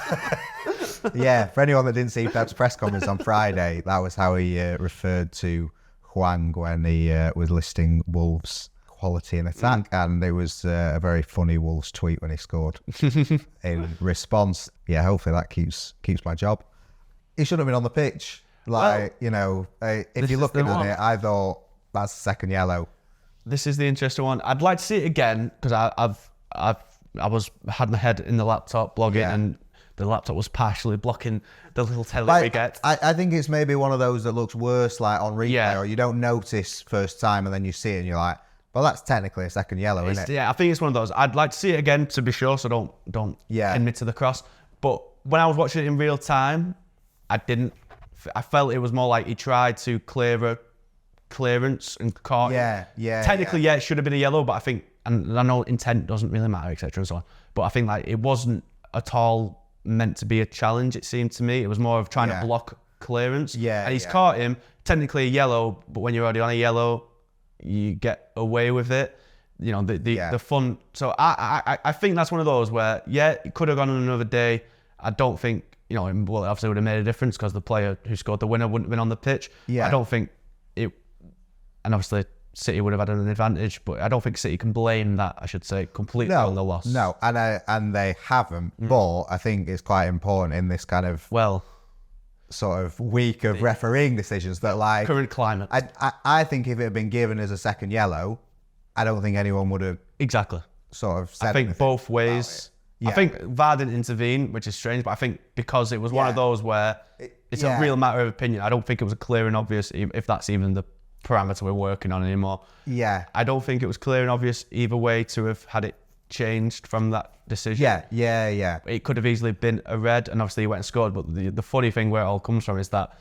Yeah, for anyone that didn't see Pep's press conference on Friday, that was how he referred to Hwang when he was listing Wolves' quality in attack, and there was a very funny Wolves tweet when he scored in response. Yeah, hopefully that keeps my job. He shouldn't have been on the pitch. If you look at it, I thought that's the second yellow. This is the interesting one. I'd like to see it again, because I had my head in the laptop blogging, and the laptop was partially blocking the little telly we get. I think it's maybe one of those that looks worse on replay, or you don't notice first time and then you see it and you're like, well, that's technically a second yellow, isn't it? Yeah, I think it's one of those. I'd like to see it again to be sure, so don't pin me to the cross. But when I was watching it in real time, I felt it was more like he tried to clear a clearance and caught it. Technically, it should have been a yellow, but I think, and I know intent doesn't really matter, etc. and so on, but I think it wasn't at all meant to be a challenge, it seemed to me. It was more of trying to block clearance. And he's caught him, technically a yellow, but when you're already on a yellow, you get away with it. The fun. So I think that's one of those where, it could have gone on another day. I don't think, well, obviously it would have made a difference because the player who scored the winner wouldn't have been on the pitch. I don't think it, and obviously City would have had an advantage, but I don't think City can blame that, I should say, completely on the loss. No, and they haven't, but I think it's quite important in this kind of sort of week of refereeing decisions that current climate. I think if it had been given as a second yellow, I don't think anyone would have sort of said anything both ways. I think VAR didn't intervene, which is strange, but I think because it was one of those where it's a real matter of opinion. I don't think it was clear and obvious, if that's even the parameter we're working on anymore. I don't think it was clear and obvious either way to have had it changed from that decision. It could have easily been a red, and obviously he went and scored, but the funny thing where it all comes from is that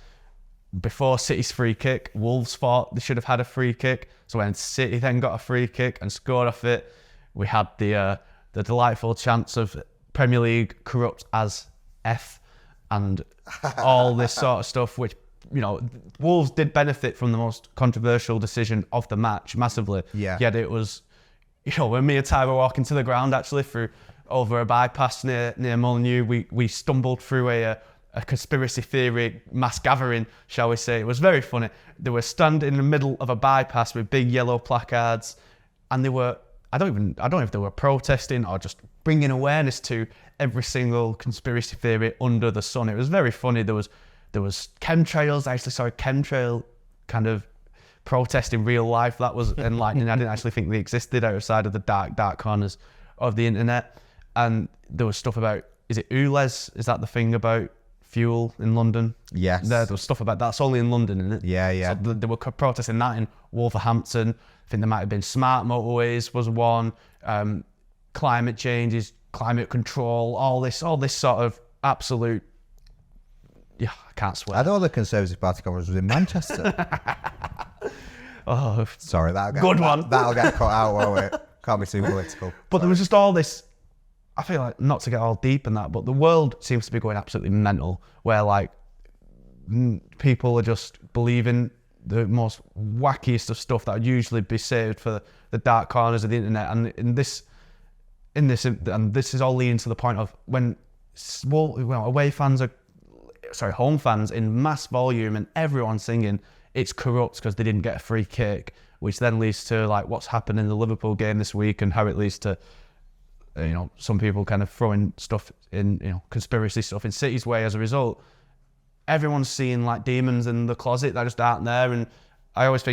before City's free kick, Wolves thought they should have had a free kick, so when City then got a free kick and scored off it, we had the delightful chance of Premier League corrupt as F and all this sort of stuff, which Wolves did benefit from the most controversial decision of the match massively. Yeah. Yet it was, when me and Ty were walking to the ground actually over a bypass near Molineux, we stumbled through a conspiracy theory mass gathering, shall we say. It was very funny. They were standing in the middle of a bypass with big yellow placards, and they were, I don't know if they were protesting or just bringing awareness to every single conspiracy theory under the sun. It was very funny. There was chemtrails. I actually saw a chemtrail kind of protest in real life. That was enlightening. I didn't actually think they existed outside of the dark corners of the internet. And there was stuff about, is it ULEZ? Is that the thing about fuel in London? Yes. There was stuff about that's only in London, isn't it? Yeah. So they were protesting that in Wolverhampton. I think there might have been smart motorways was one. Climate changes, climate control, all this sort of absolute. Yeah, I can't swear. I know the Conservative Party conference was in Manchester. Oh, sorry, that'll get cut out, won't it? Can't be too political. But there was just all this. I feel like, not to get all deep in that, but the world seems to be going absolutely mental, where like people are just believing the most wackiest of stuff that would usually be saved for the dark corners of the internet, and this is all leading to the point of when home fans in mass volume and everyone singing it's corrupt because they didn't get a free kick, which then leads to like what's happened in the Liverpool game this week and how it leads to some people kind of throwing stuff in, conspiracy stuff in City's way as a result. Everyone's seeing like demons in the closet that just aren't there. And I always try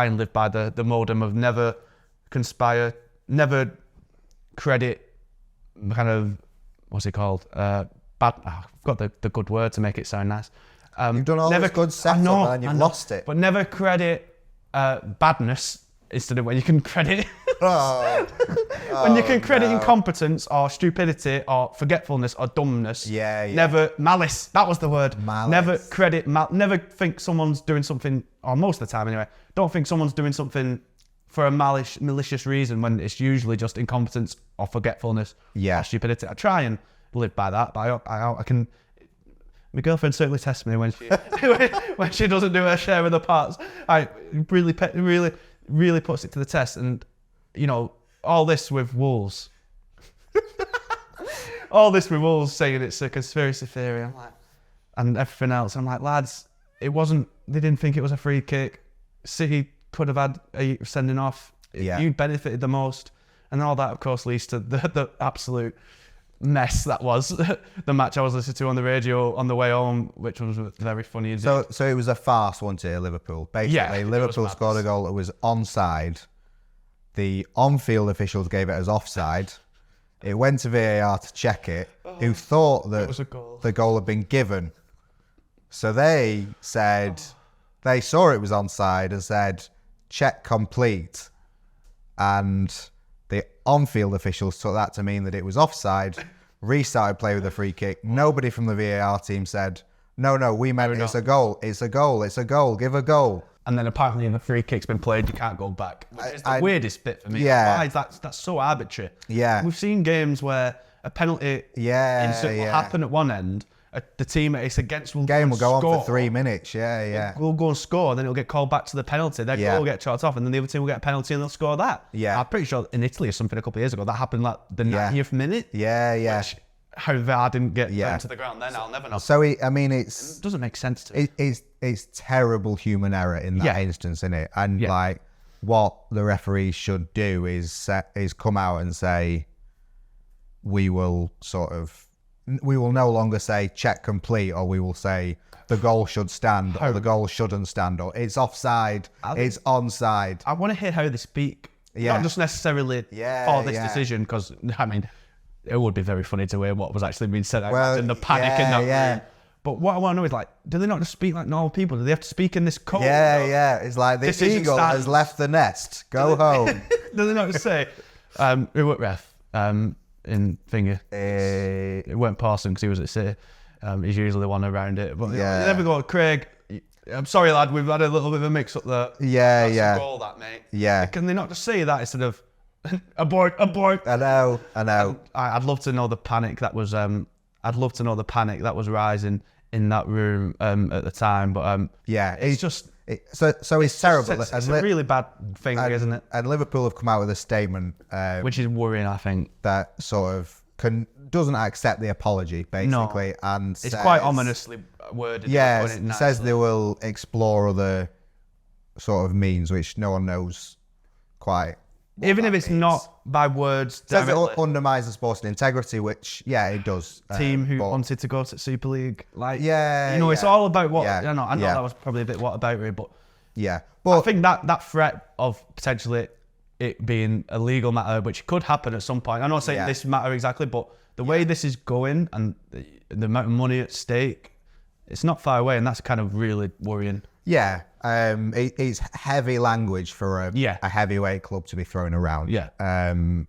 and live by the modem of never conspire, never credit kind of, what's it called? I've got the good word to make it sound nice. You've done all this good setup and you've lost it. But never credit badness instead of when you can credit when you can credit incompetence or stupidity or forgetfulness or dumbness. Yeah. Never malice. That was the word. Malice. Never credit. Never think someone's doing something, or most of the time anyway. Don't think someone's doing something for a malicious reason when it's usually just incompetence or forgetfulness. Yeah. Or stupidity. I try and live by that, but I can. My girlfriend certainly tests me when she doesn't do her share of the parts. I really puts it to the test, and all this with Wolves. All this with Wolves saying it's a conspiracy theory. I'm like, and everything else. I'm like, lads, it wasn't. They didn't think it was a free kick. City could have had a sending off. Yeah. You benefited the most, and all that, of course, leads to the absolute mess that was the match I was listening to on the radio on the way home, which was very funny indeed. So it was a farce, wasn't it, Liverpool? Basically, Liverpool scored a goal that was onside. The on-field officials gave it as offside. It went to VAR to check it, who thought that the goal had been given. So they said, they saw it was onside and said, check complete. And the on-field officials took that to mean that it was offside, restarted play with a free kick. Nobody from the VAR team said, no, we meant it's a goal, give a goal. And then apparently if a free kick's been played, you can't go back. It's the weirdest bit for me. Yeah. Why is that's so arbitrary? Yeah. We've seen games where a penalty will happen at one end, the team it's against will game will go score. on for 3 minutes. Yeah. We'll go and score, and then it'll get called back to the penalty. Their goal will get chopped off, and then the other team will get a penalty and they'll score that. Yeah. I'm pretty sure in Italy or something a couple of years ago that happened like the 90th minute. Yeah. Which, how VAR didn't get down to the ground then, I'll never know. So it doesn't make sense to me. It's terrible human error in that instance, isn't it? And like what the referees should do is come out and say, we will no longer say check complete, or we will say the goal should stand or the goal shouldn't stand, or it's offside, it's onside. I want to hear how they speak, not just necessarily for this decision, because I mean, it would be very funny to hear what was actually being said in the panic in that room. But what I want to know is, like, do they not just speak like normal people? Do they have to speak in this code? Yeah. It's like the eagle has left the nest. Go home. Do they not just say, who were ref? In finger. It weren't Parson because he was at City. He's usually the one around it. But you never go, Craig, I'm sorry, lad, we've had a little bit of a mix-up there. That's a goal, that, mate. Yeah. Can they not just say that instead of abort? I know. I'd love to know the panic that was. I'd love to know the panic that was rising in that room at the time. But it's just so it's terrible. It's a really bad thing, isn't it? And Liverpool have come out with a statement, which is worrying, I think, that sort of doesn't accept the apology, basically, and it's quite ominously worded. Yeah, it says they will explore other sort of means, which no one knows quite. Even if it's not by words, it says it undermines the sporting integrity, which it does. Team who wanted to go to Super League, it's all about what. I know that was probably a bit whataboutery, but I think that threat of potentially it being a legal matter, which could happen at some point. I'm not saying this matter exactly, but the way this is going and the amount of money at stake, it's not far away, and that's kind of really worrying. Yeah, it's heavy language for a heavyweight club to be thrown around. Yeah, and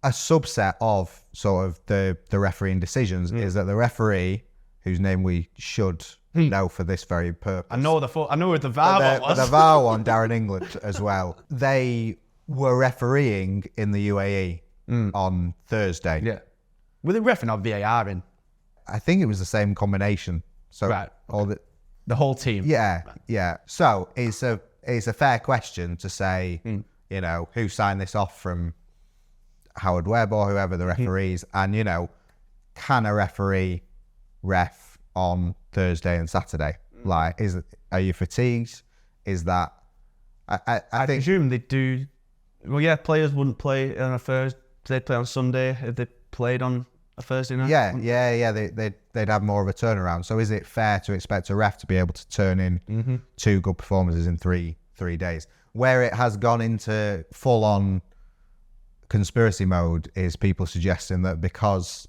a subset of sort of the refereeing decisions is that the referee, whose name we should know for this very purpose. I know where the VAR one was. The VAR one, Darren England as well. They were refereeing in the UAE on Thursday. Yeah, were they refereeing or VAR in? I think it was the same combination. So all the whole team. Yeah. So it's a fair question to say, who signed this off from Howard Webb or whoever the referees, and can a referee ref on Thursday and Saturday? Like, are you fatigued? Is that? I think, presume they do. Well, yeah, players wouldn't play on a Thursday. They'd play on Sunday if they played on a Thursday night. Yeah. They'd have more of a turnaround. So is it fair to expect a ref to be able to turn in 2 good performances in three days? Where it has gone into full on conspiracy mode is people suggesting that because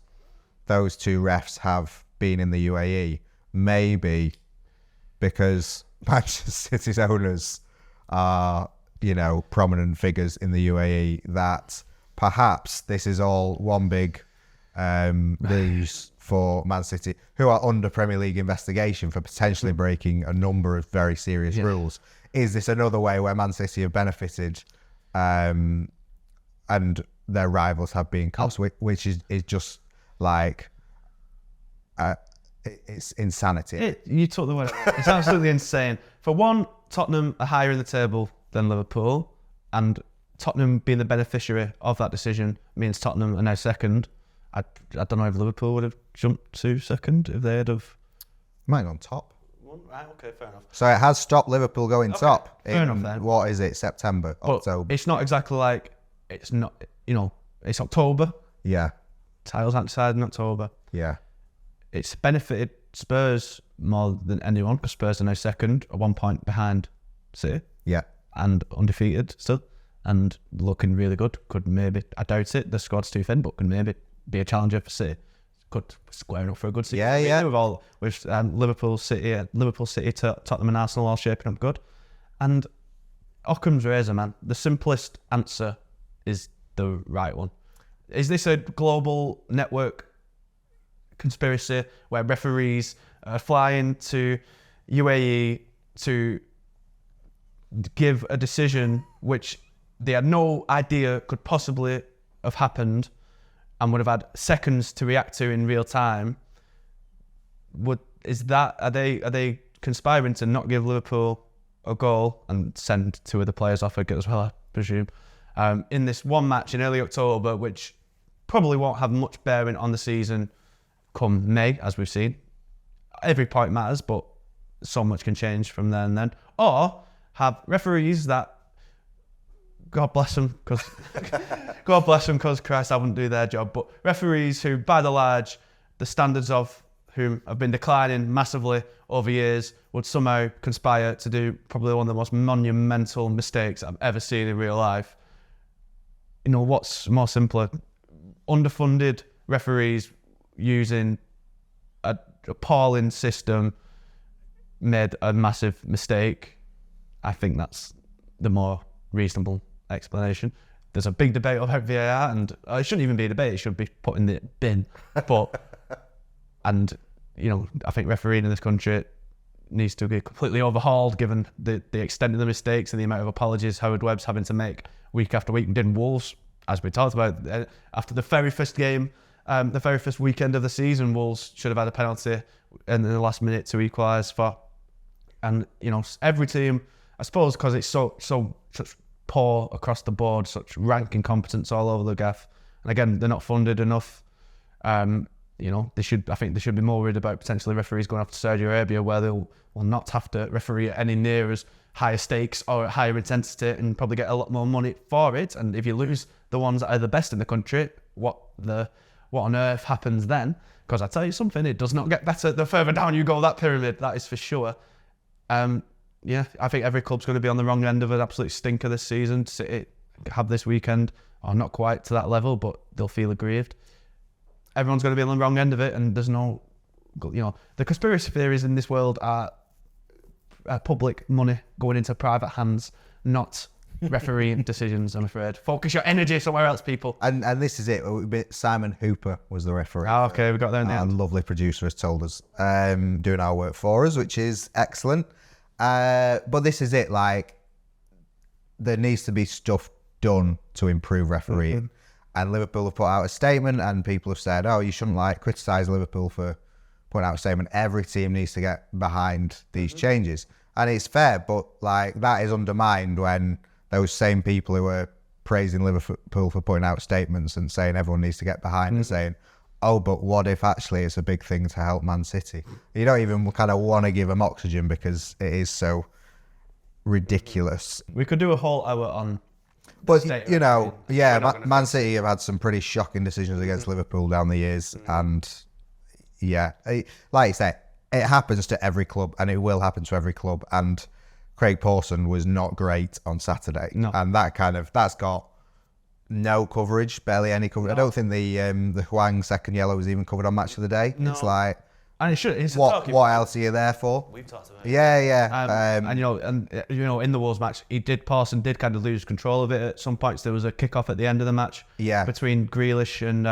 those 2 refs have been in the UAE, maybe because Manchester City's owners are, prominent figures in the UAE, that perhaps this is all one big ruse for Man City, who are under Premier League investigation for potentially breaking a number of very serious rules. Is this another way where Man City have benefited and their rivals have been cost, which is just like it's insanity. You took the word. It's absolutely insane. For one, Tottenham are higher in the table than Liverpool, and Tottenham being the beneficiary of that decision means Tottenham are now second. I don't know if Liverpool would have jumped to second if they had have. Might have gone top. Right, okay, fair enough. So it has stopped Liverpool going top. Fair enough then. What is it? September, October. It's not exactly like it's not. It's October. Yeah. Titles aren't decided in October. Yeah. It's benefited Spurs more than anyone because Spurs are now second, 1 point behind City. Yeah. And undefeated still, and looking really good. Could maybe, I doubt it, the squad's too thin, but could maybe be a challenger for City. Could square up for a good season. Yeah. With Liverpool, City, Tottenham and Arsenal all shaping up good. And Occam's razor, man. The simplest answer is the right one. Is this a global network conspiracy where referees are flying to UAE to give a decision which they had no idea could possibly have happened and would have had seconds to react to in real time? Are they conspiring to not give Liverpool a goal and send 2 other players off again as well, I presume, in this one match in early October, which probably won't have much bearing on the season come May, as we've seen. Every point matters, but so much can change from there and then. Or have referees that, God bless them, because Christ, I wouldn't do their job, but referees who, by the large, the standards of whom have been declining massively over years, would somehow conspire to do probably one of the most monumental mistakes I've ever seen in real life. What's more simpler? Underfunded referees using an appalling system made a massive mistake. I think that's the more reasonable explanation. There's a big debate about VAR, and it shouldn't even be a debate, it should be put in the bin. I think refereeing in this country needs to be completely overhauled given the extent of the mistakes and the amount of apologies Howard Webb's having to make week after week. And did Wolves, as we talked about, after the very first game The very first weekend of the season, Wolves should have had a penalty in the last minute to equalise for. And, you know, every team, I suppose because it's such poor across the board, such rank incompetence all over the gaff. And again, they're not funded enough. You know, I think they should be more worried about potentially referees going off to Saudi Arabia, where they'll not have to referee at any near as higher stakes or at higher intensity and probably get a lot more money for it. And if you lose the ones that are the best in the country, what on earth happens then? Because I tell you something, it does not get better the further down you go that pyramid, that is for sure. Yeah, I think every club's going to be on the wrong end of an absolute stinker this season. City have this weekend, or not quite to that level, but they'll feel aggrieved. Everyone's going to be on the wrong end of it, and there's no, you know, the conspiracy theories in this world are public money going into private hands, not refereeing decisions, I'm afraid. Focus your energy somewhere else, people. And this is it. Simon Hooper was the referee. Oh, okay, we got there in the end. Our lovely producer has told us, doing our work for us, which is excellent. But this is it. Like, there needs to be stuff done to improve refereeing. Mm-hmm. And Liverpool have put out a statement, and people have said, "Oh, you shouldn't criticise Liverpool for putting out a statement." Every team needs to get behind these changes, and it's fair. But that is undermined when those same people who are praising Liverpool for putting out statements and saying everyone needs to get behind and saying, "Oh, but what if actually it's a big thing to help Man City?" You don't even kind of want to give them oxygen because it is so ridiculous. We could do a whole hour on. But, you know, Man City have had some pretty shocking decisions against Liverpool down the years. And, yeah, like I say, it happens to every club, and it will happen to every club. And Craig Pawson was not great on Saturday. No. And that's got no coverage, barely any coverage. No. I don't think the Hwang second yellow was even covered on Match of the Day. No. It's like... And it should. It's what else are you there for? We've talked about it. Yeah. And in the Wolves match, Pawson did kind of lose control of it at some points. There was a kick-off at the end of the match. Yeah. Between Grealish and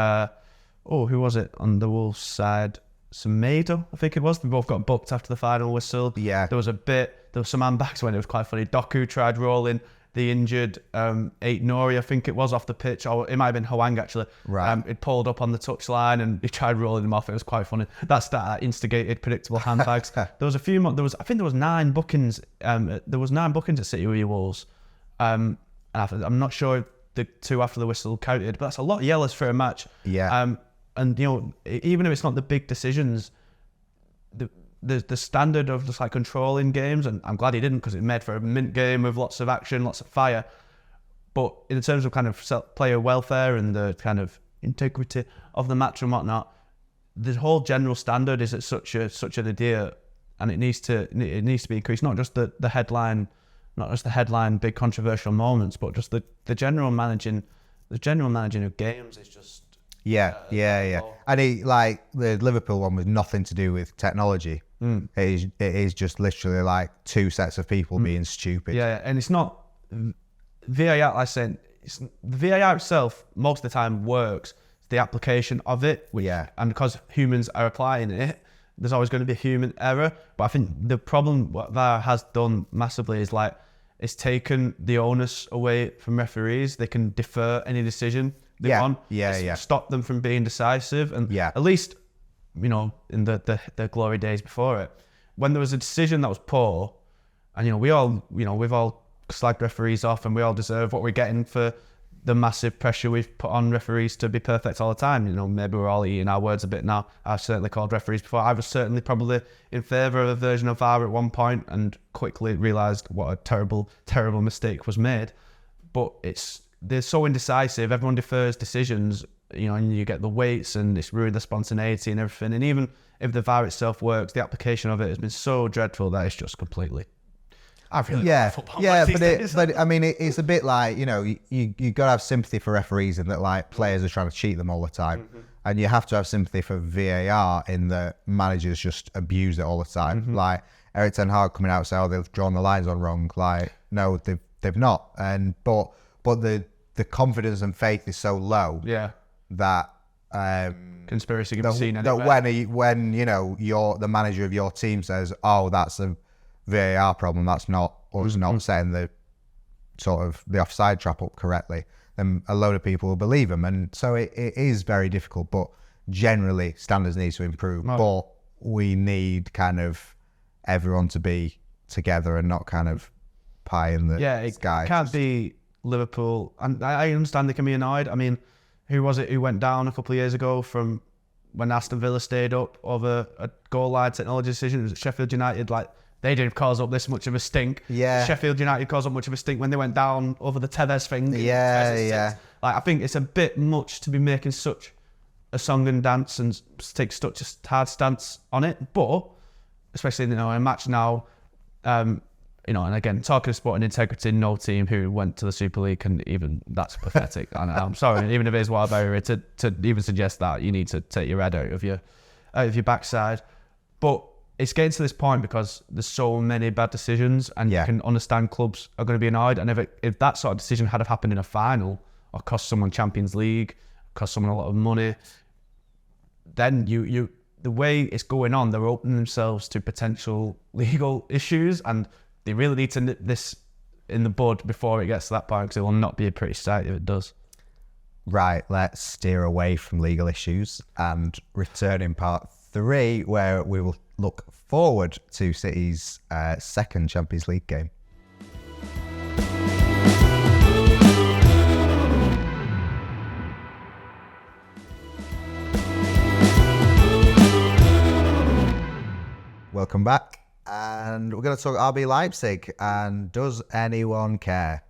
who was it on the Wolves side? Semedo, I think it was. They both got booked after the final whistle. Yeah. There was some handbacks when it was quite funny. Doku tried rolling the injured Nori, I think it was, off the pitch, or it might have been Hwang actually. Right. It pulled up on the touchline and he tried rolling him off. It was quite funny. That instigated predictable handbags. There was a few more. I think there was 9 bookings. There was 9 bookings at City with Wolves. And I'm not sure if the 2 after the whistle counted, but that's a lot of yellows for a match. Yeah. And you know, even if it's not the big decisions, the standard of just controlling games, and I'm glad he didn't because it made for a mint game with lots of action, lots of fire. But in terms of kind of player welfare and the kind of integrity of the match and whatnot, the whole general standard is at such an idiot, and it needs to be increased. Not just the headline, big controversial moments, but just the general managing of games is just. Yeah. And the Liverpool one was nothing to do with technology. It is just literally 2 sets of people being stupid. Yeah, and it's not VAR. I said the VAR itself most of the time works. It's the application of it, and because humans are applying it, there's always going to be human error. But I think the problem what VAR has done massively is it's taken the onus away from referees. They can defer any decision they want. Stop them from being decisive, and at least, you know, in the glory days before it, when there was a decision that was poor, and we've all slagged referees off, and we all deserve what we're getting for the massive pressure we've put on referees to be perfect all the time. Maybe we're all eating our words a bit now. I've certainly called referees before. I was certainly probably in favour of a version of VAR at one point, and quickly realised what a terrible, terrible mistake was made. But they're so indecisive. Everyone defers decisions, and you get the weights, and it's ruined the spontaneity and everything. And even if the VAR itself works, the application of it has been so dreadful that it's just completely. I've really football. Yeah, but I mean, it's a bit like, you got to have sympathy for referees in that players are trying to cheat them all the time, and you have to have sympathy for VAR in that managers just abuse it all the time. Like Erik ten Hag coming out saying, "Oh, they've drawn the lines on wrong." No, they've not, but the confidence and faith is so low that conspiracy can be seen anywhere. That when you're the manager of your team says, "Oh, that's a VAR problem, that's not us not setting the sort of the offside trap up correctly," then a load of people will believe them, and so it is very difficult. But generally standards need to improve, but we need kind of everyone to be together and not kind of pie in the sky. It can't be Liverpool, and I understand they can be annoyed. I mean, who was it who went down a couple of years ago from when Aston Villa stayed up over a goal line technology decision? It was at Sheffield United. Like, they didn't cause up this much of a stink. Yeah. Sheffield United caused up much of a stink when they went down over the Tevez thing. Yeah. Like, I think it's a bit much to be making such a song and dance and take such a hard stance on it. But especially, in a match now, and again, talking of sporting integrity, no team who went to the Super League can even, that's pathetic. And I'm sorry, even if it is Wildberry, to even suggest that, you need to take your head out of your backside. But it's getting to this point because there's so many bad decisions, and you can understand clubs are going to be annoyed. And if that sort of decision had have happened in a final, or cost someone Champions League, cost someone a lot of money, then the way it's going on, they're opening themselves to potential legal issues, and they really need to nip this in the bud before it gets to that point, because it will not be a pretty sight if it does. Right, let's steer away from legal issues and return in part 3, where we will look forward to City's second Champions League game. Welcome back, and we're going to talk RB Leipzig. And does anyone care?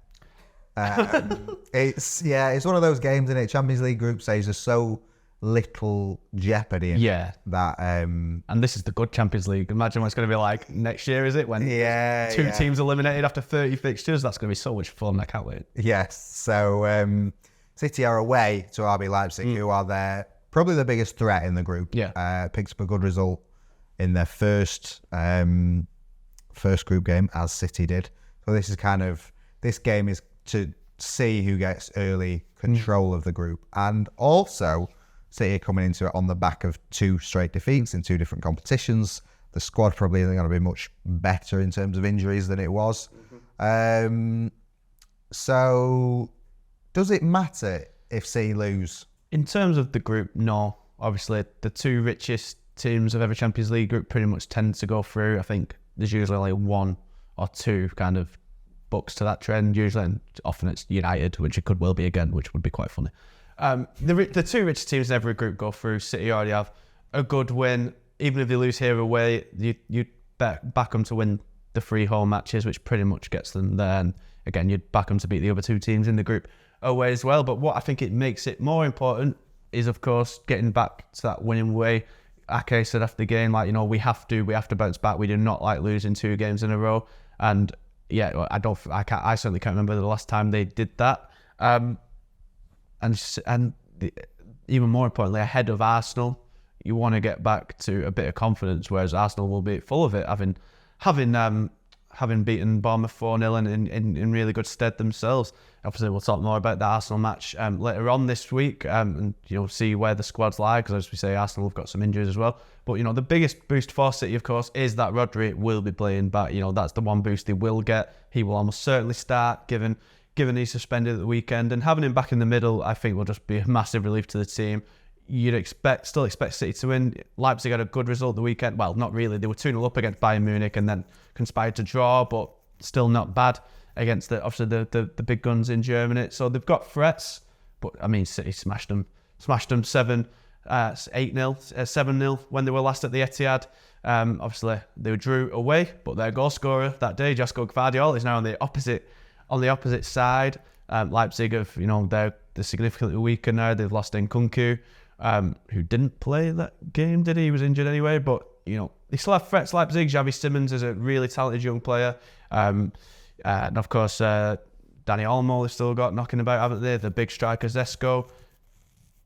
It's one of those games, isn't it? Champions League group stage, there's so little jeopardy in that. And this is the good Champions League. Imagine what it's going to be like next year, is it? When two teams eliminated after 30 fixtures. That's going to be so much fun. I can't wait. Yes. So City are away to RB Leipzig, who are probably the biggest threat in the group. Picked up a good result in their first group game, as City did. So this game is to see who gets early control of the group. And also, City are coming into it on the back of 2 straight defeats in 2 different competitions. The squad probably isn't going to be much better in terms of injuries than it was. So, does it matter if City lose? In terms of the group, no. Obviously, the 2 richest teams of every Champions League group pretty much tend to go through. I think there's usually only 1 or 2 kind of books to that trend usually, and often it's United, which it could well be again, which would be quite funny. The 2 richest teams in every group go through. City already have a good win. Even if they lose here away, you'd back them to win the 3 home matches, which pretty much gets them there. And again, you'd back them to beat the other 2 teams in the group away as well. But what I think it makes it more important is, of course, getting back to that winning way. Ake said after the game, we have to bounce back. We do not like losing 2 games in a row. And I certainly can't remember the last time they did that. Even more importantly, ahead of Arsenal, you want to get back to a bit of confidence, whereas Arsenal will be full of it, having beaten Bournemouth 4-0 and in really good stead themselves. Obviously, we'll talk more about the Arsenal match later on this week, and see where the squad's lie, because as we say, Arsenal have got some injuries as well. But the biggest boost for City, of course, is that Rodri will be playing back. That's the one boost they will get. He will almost certainly start, given he's suspended at the weekend, and having him back in the middle, I think, will just be a massive relief to the team. You'd still expect City to win. Leipzig had a good result the weekend. Well, not really. They were 2-0 up against Bayern Munich and then conspired to draw, but still not bad against the big guns in Germany. So they've got threats, but I mean, City smashed them 8-0, 7-0 when they were last at the Etihad. Obviously, they drew away, but their goal scorer that day, Josko Gvardiol, is now on the opposite side. Leipzig they're significantly weaker now. They've lost Nkunku, who didn't play that game, did he? He was injured anyway, but they still have threats. Leipzig, Xavi Simons is a really talented young player, and of course Dani Olmo they've still got knocking about, haven't they? The big striker Zesco.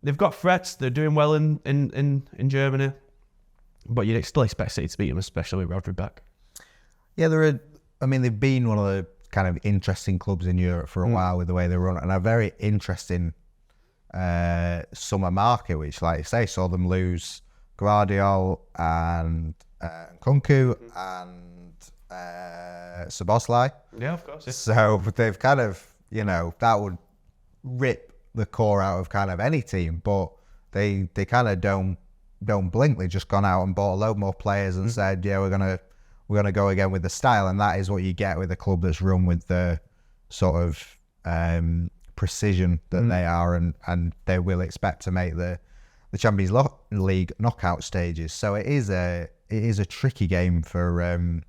They've got threats. They're doing well in Germany, but you'd still expect City to beat them, especially with Rodri back. Yeah, they've been one of the kind of interesting clubs in Europe for a while with the way they run, and a very interesting summer market, which, like you say, saw them lose Gvardiol and Nkunku and Szoboszlai. Yeah, of course. Yeah. So they've kind of, that would rip the core out of kind of any team, but they kind of don't blink. They've just gone out and bought a load more players and said, yeah, we're gonna go again with the style, and that is what you get with a club that's run with the sort of precision that they are, and they will expect to make the Champions League knockout stages. So it is a tricky game for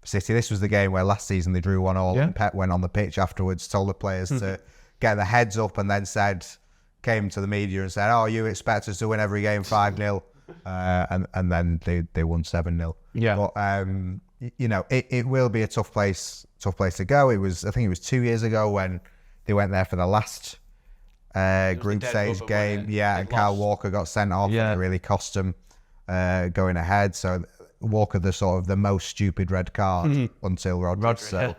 City. This was the game where last season they drew 1-1, and Pep went on the pitch afterwards, told the players to get their heads up, and then came to the media and said, "Oh, you expect us to win every game 5-0," and then they won 7-0. Yeah. But it will be a tough place to go. I think it was 2 years ago when they went there for the last group stage game. Yeah, and Kyle Walker got sent off. Yeah. And it really cost them going ahead. So Walker, the most stupid red card until Rodri. So,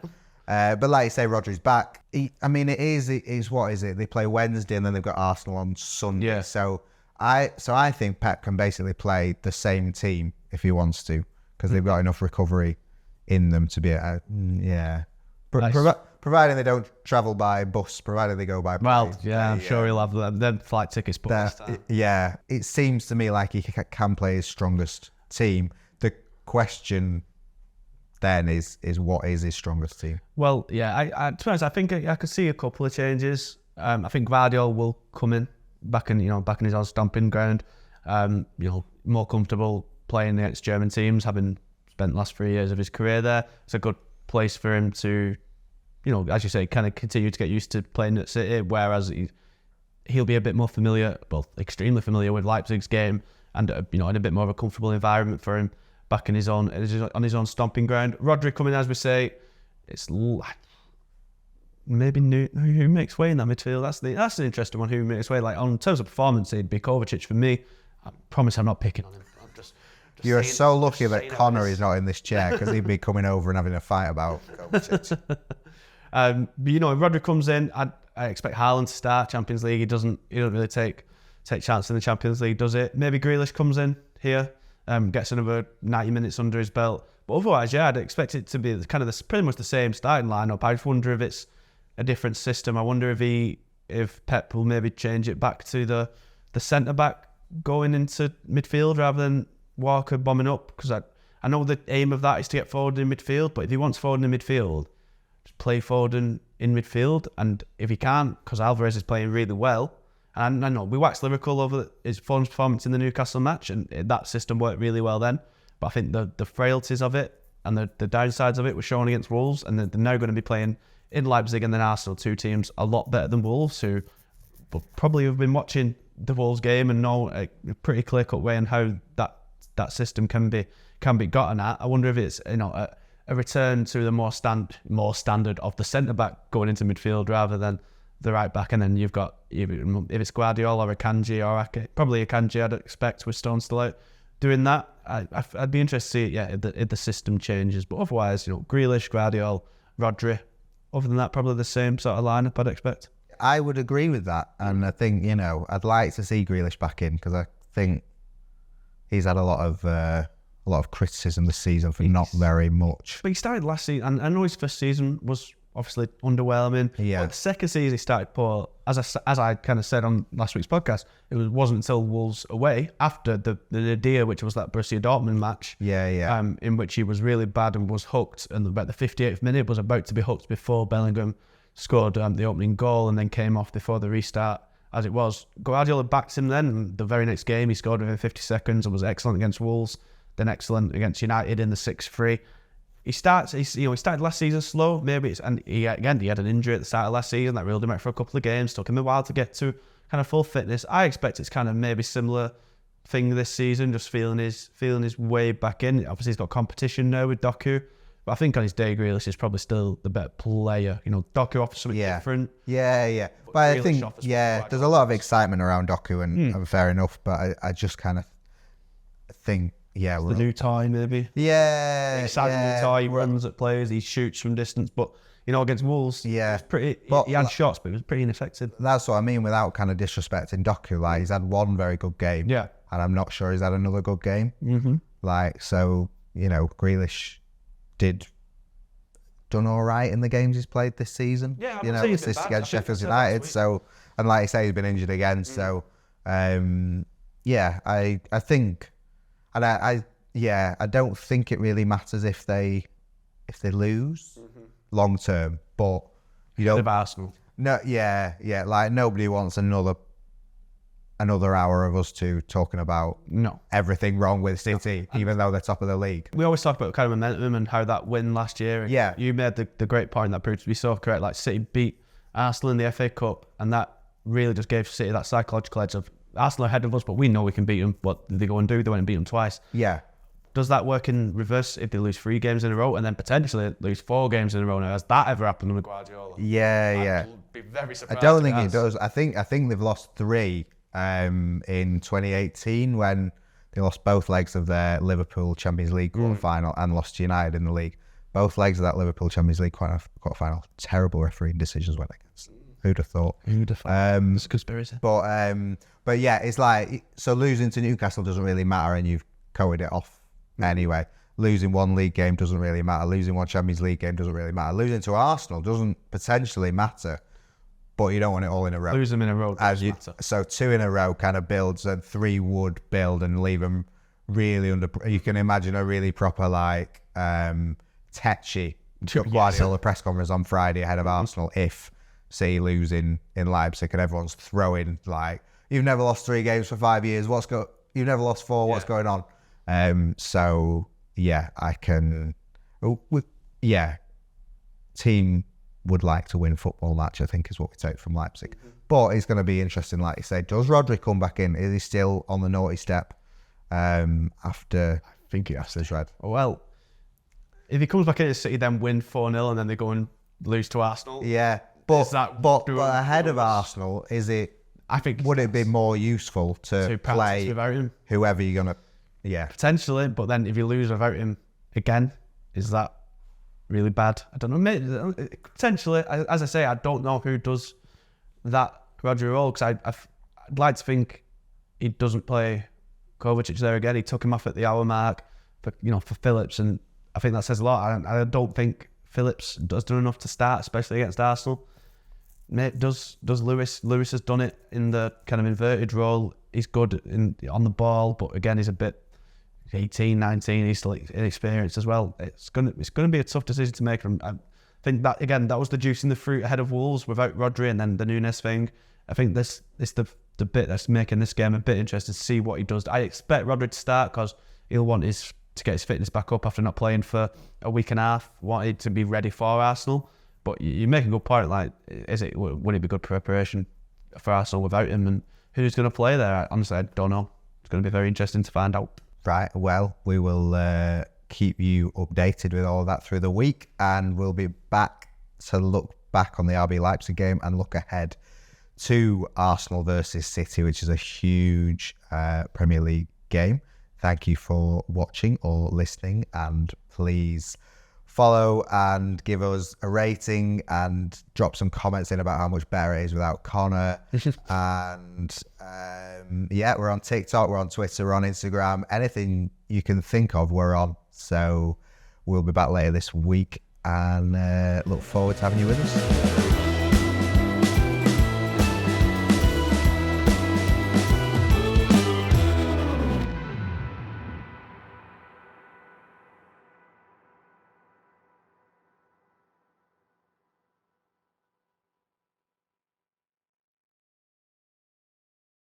but like you say, Rodri's back. It is what is it? They play Wednesday and then they've got Arsenal on Sunday. Yeah. So I think Pep can basically play the same team if he wants to, because they've got enough recovery in them to be providing they don't travel by bus, provided they go by plane. Well, yeah, I'm sure he'll have them flight tickets booked. Yeah, it seems to me like he can play his strongest team. The question then is what is his strongest team? Well, yeah, to be honest, I think I could see a couple of changes. I think Guardiola will come in back in his own stomping ground. More comfortable playing against German teams, having spent the last 3 years of his career there. It's a good place for him to, as you say, kind of continue to get used to playing at City, whereas he'll be a bit more familiar, well, extremely familiar with Leipzig's game, and in a bit more of a comfortable environment for him back in on his own stomping ground. Rodri coming, as we say, it's maybe who makes way in that midfield. That's an interesting one. Who makes way? Like, on terms of performance, it'd be Kovacic for me. I promise I'm not picking on him. I'm just You're so lucky that Connor is not in this chair, because he'd be coming over and having a fight about Kovacic. But Rodri comes in. I expect Haaland to start Champions League. He doesn't really take chance in the Champions League, does it? Maybe Grealish comes in here, gets another 90 minutes under his belt. But otherwise, yeah, I'd expect it to be kind of pretty much the same starting lineup. I just wonder if it's a different system. I wonder if Pep will maybe change it back to the centre back going into midfield rather than Walker bombing up, because I know the aim of that is to get forward in midfield, but if he wants forward in midfield, just play forward in midfield. And if he can't, because Alvarez is playing really well, and I know we waxed lyrical over his performance in the Newcastle match, and that system worked really well then, but I think the frailties of it and the downsides of it were shown against Wolves, and they're now going to be playing in Leipzig and then Arsenal, two teams a lot better than Wolves, who probably have been watching the Wolves game and know a pretty clear-cut way on how that system can be gotten at. I wonder if it's a return to the more standard of the centre back going into midfield rather than the right back, and then you've got, if it's Guardiola or Akanji, or probably Akanji, I'd expect, with Stone still out doing that. I'd be interested to see if the system changes, but otherwise, Grealish, Guardiola, Rodri. Other than that, probably the same sort of lineup I'd expect. I would agree with that, and I think I'd like to see Grealish back in, because I think he's had a lot of criticism this season for not very much. But he started last season, and I know his first season was obviously underwhelming. Yeah. But the second season he started poor. As I kind of said on last week's podcast, it wasn't until Wolves away, after the Nadia, which was that Borussia Dortmund match. Yeah. In which he was really bad and was hooked, and about the 58th minute was about to be hooked before Bellingham scored the opening goal, and then came off before the restart. As it was, Guardiola backed him then, and the very next game he scored within 50 seconds and was excellent against Wolves, then excellent against United in the 6-3. He started last season slow, maybe, he had an injury at the start of last season that reeled him out for a couple of games, took him a while to get to kind of full fitness. I expect it's kind of maybe similar thing this season, just feeling his way back in. Obviously he's got competition now with Doku, but I think on his day Grealish is probably still the better player. Doku offers something different. Yeah. But I think, there's a lot of excitement around Doku, and fair enough, but I just kind of think, the new tie, maybe. Yeah. New tie, he runs at players, he shoots from distance, but against Wolves, he had shots, but it was pretty ineffective. That's what I mean, without kind of disrespecting Doku. Like, he's had one very good game, and I'm not sure he's had another good game. So Grealish done all right in the games he's played this season. Assist against Sheffield United. So, and like I say, he's been injured again. So, Yeah, I think, and I don't think it really matters if they lose long term, but you don't. Of Arsenal. No, yeah, like nobody wants another hour of us two talking about everything wrong with City, even though they're top of the league. We always talk about kind of momentum and how that win last year. Yeah. You made the great point that proved to be so correct. Like City beat Arsenal in the FA Cup, and that really just gave City that psychological edge of Arsenal ahead of us, but we know we can beat them. What did they go and do? They went and beat them twice. Yeah. Does that work in reverse if they lose 3 games in a row and then potentially lose 4 games in a row? Now, has that ever happened under Guardiola? Yeah. I'd be very surprised. I don't think it does. I think they've lost 3 in 2018 when they lost both legs of their Liverpool Champions League quarter-final and lost to United in the league. Both legs of that Liverpool Champions League quarter-final. Terrible refereeing decisions went against. Who'd have thought? It's a conspiracy. But yeah, it's like, so losing to Newcastle doesn't really matter and you've covered it off anyway. Losing 1 league game doesn't really matter. Losing 1 Champions League game doesn't really matter. Losing to Arsenal doesn't potentially matter, but you don't want it all in a row. Lose them in a row doesn't matter. So 2 in a row kind of builds, and 3 would build and leave them really under. You can imagine a really proper like tetchy Guardiola press conference on Friday ahead of Arsenal if City lose in Leipzig and everyone's throwing like, you've never lost 3 games for 5 years. You've never lost 4. What's going on? So yeah, I can. Team would like to win football match, I think, is what we take from Leipzig. But it's going to be interesting, like you say. Does Rodri come back in? Is he still on the naughty step after? I think he has to. Red. Well, if he comes back in at City, then win 4-0 and then they go and lose to Arsenal. Yeah, but ahead of Arsenal, is it? I think. Would it be more useful to play without him? Whoever you're gonna? Yeah, potentially. But then if you lose without him again, is that really bad? I don't know. Maybe, potentially, as I say, I don't know who does that Rodri role, because I'd like to think he doesn't play Kovacic there again. He took him off at the hour mark for Phillips, and I think that says a lot. I don't think Phillips does do enough to start, especially against Arsenal. Does Lewis? Lewis has done it in the kind of inverted role. He's good on the ball, but again, he's a bit 18, 19. He's still inexperienced as well. It's gonna be a tough decision to make. I think that again, that was the juice in the fruit ahead of Wolves without Rodri, and then the Nunes thing. I think this is the bit that's making this game a bit interesting to see what he does. I expect Rodri to start because he'll want to get his fitness back up after not playing for a week and a half. Wanted to be ready for Arsenal. But you make a good point. Like, would it be good preparation for Arsenal without him? And who's going to play there? Honestly, I don't know. It's going to be very interesting to find out. Right. Well, we will keep you updated with all of that through the week, and we'll be back to look back on the RB Leipzig game and look ahead to Arsenal versus City, which is a huge Premier League game. Thank you for watching or listening, and please follow and give us a rating and drop some comments in about how much better it is without Connor. And we're on TikTok, we're on Twitter, we're on Instagram. Anything you can think of, we're on. So we'll be back later this week, and look forward to having you with us.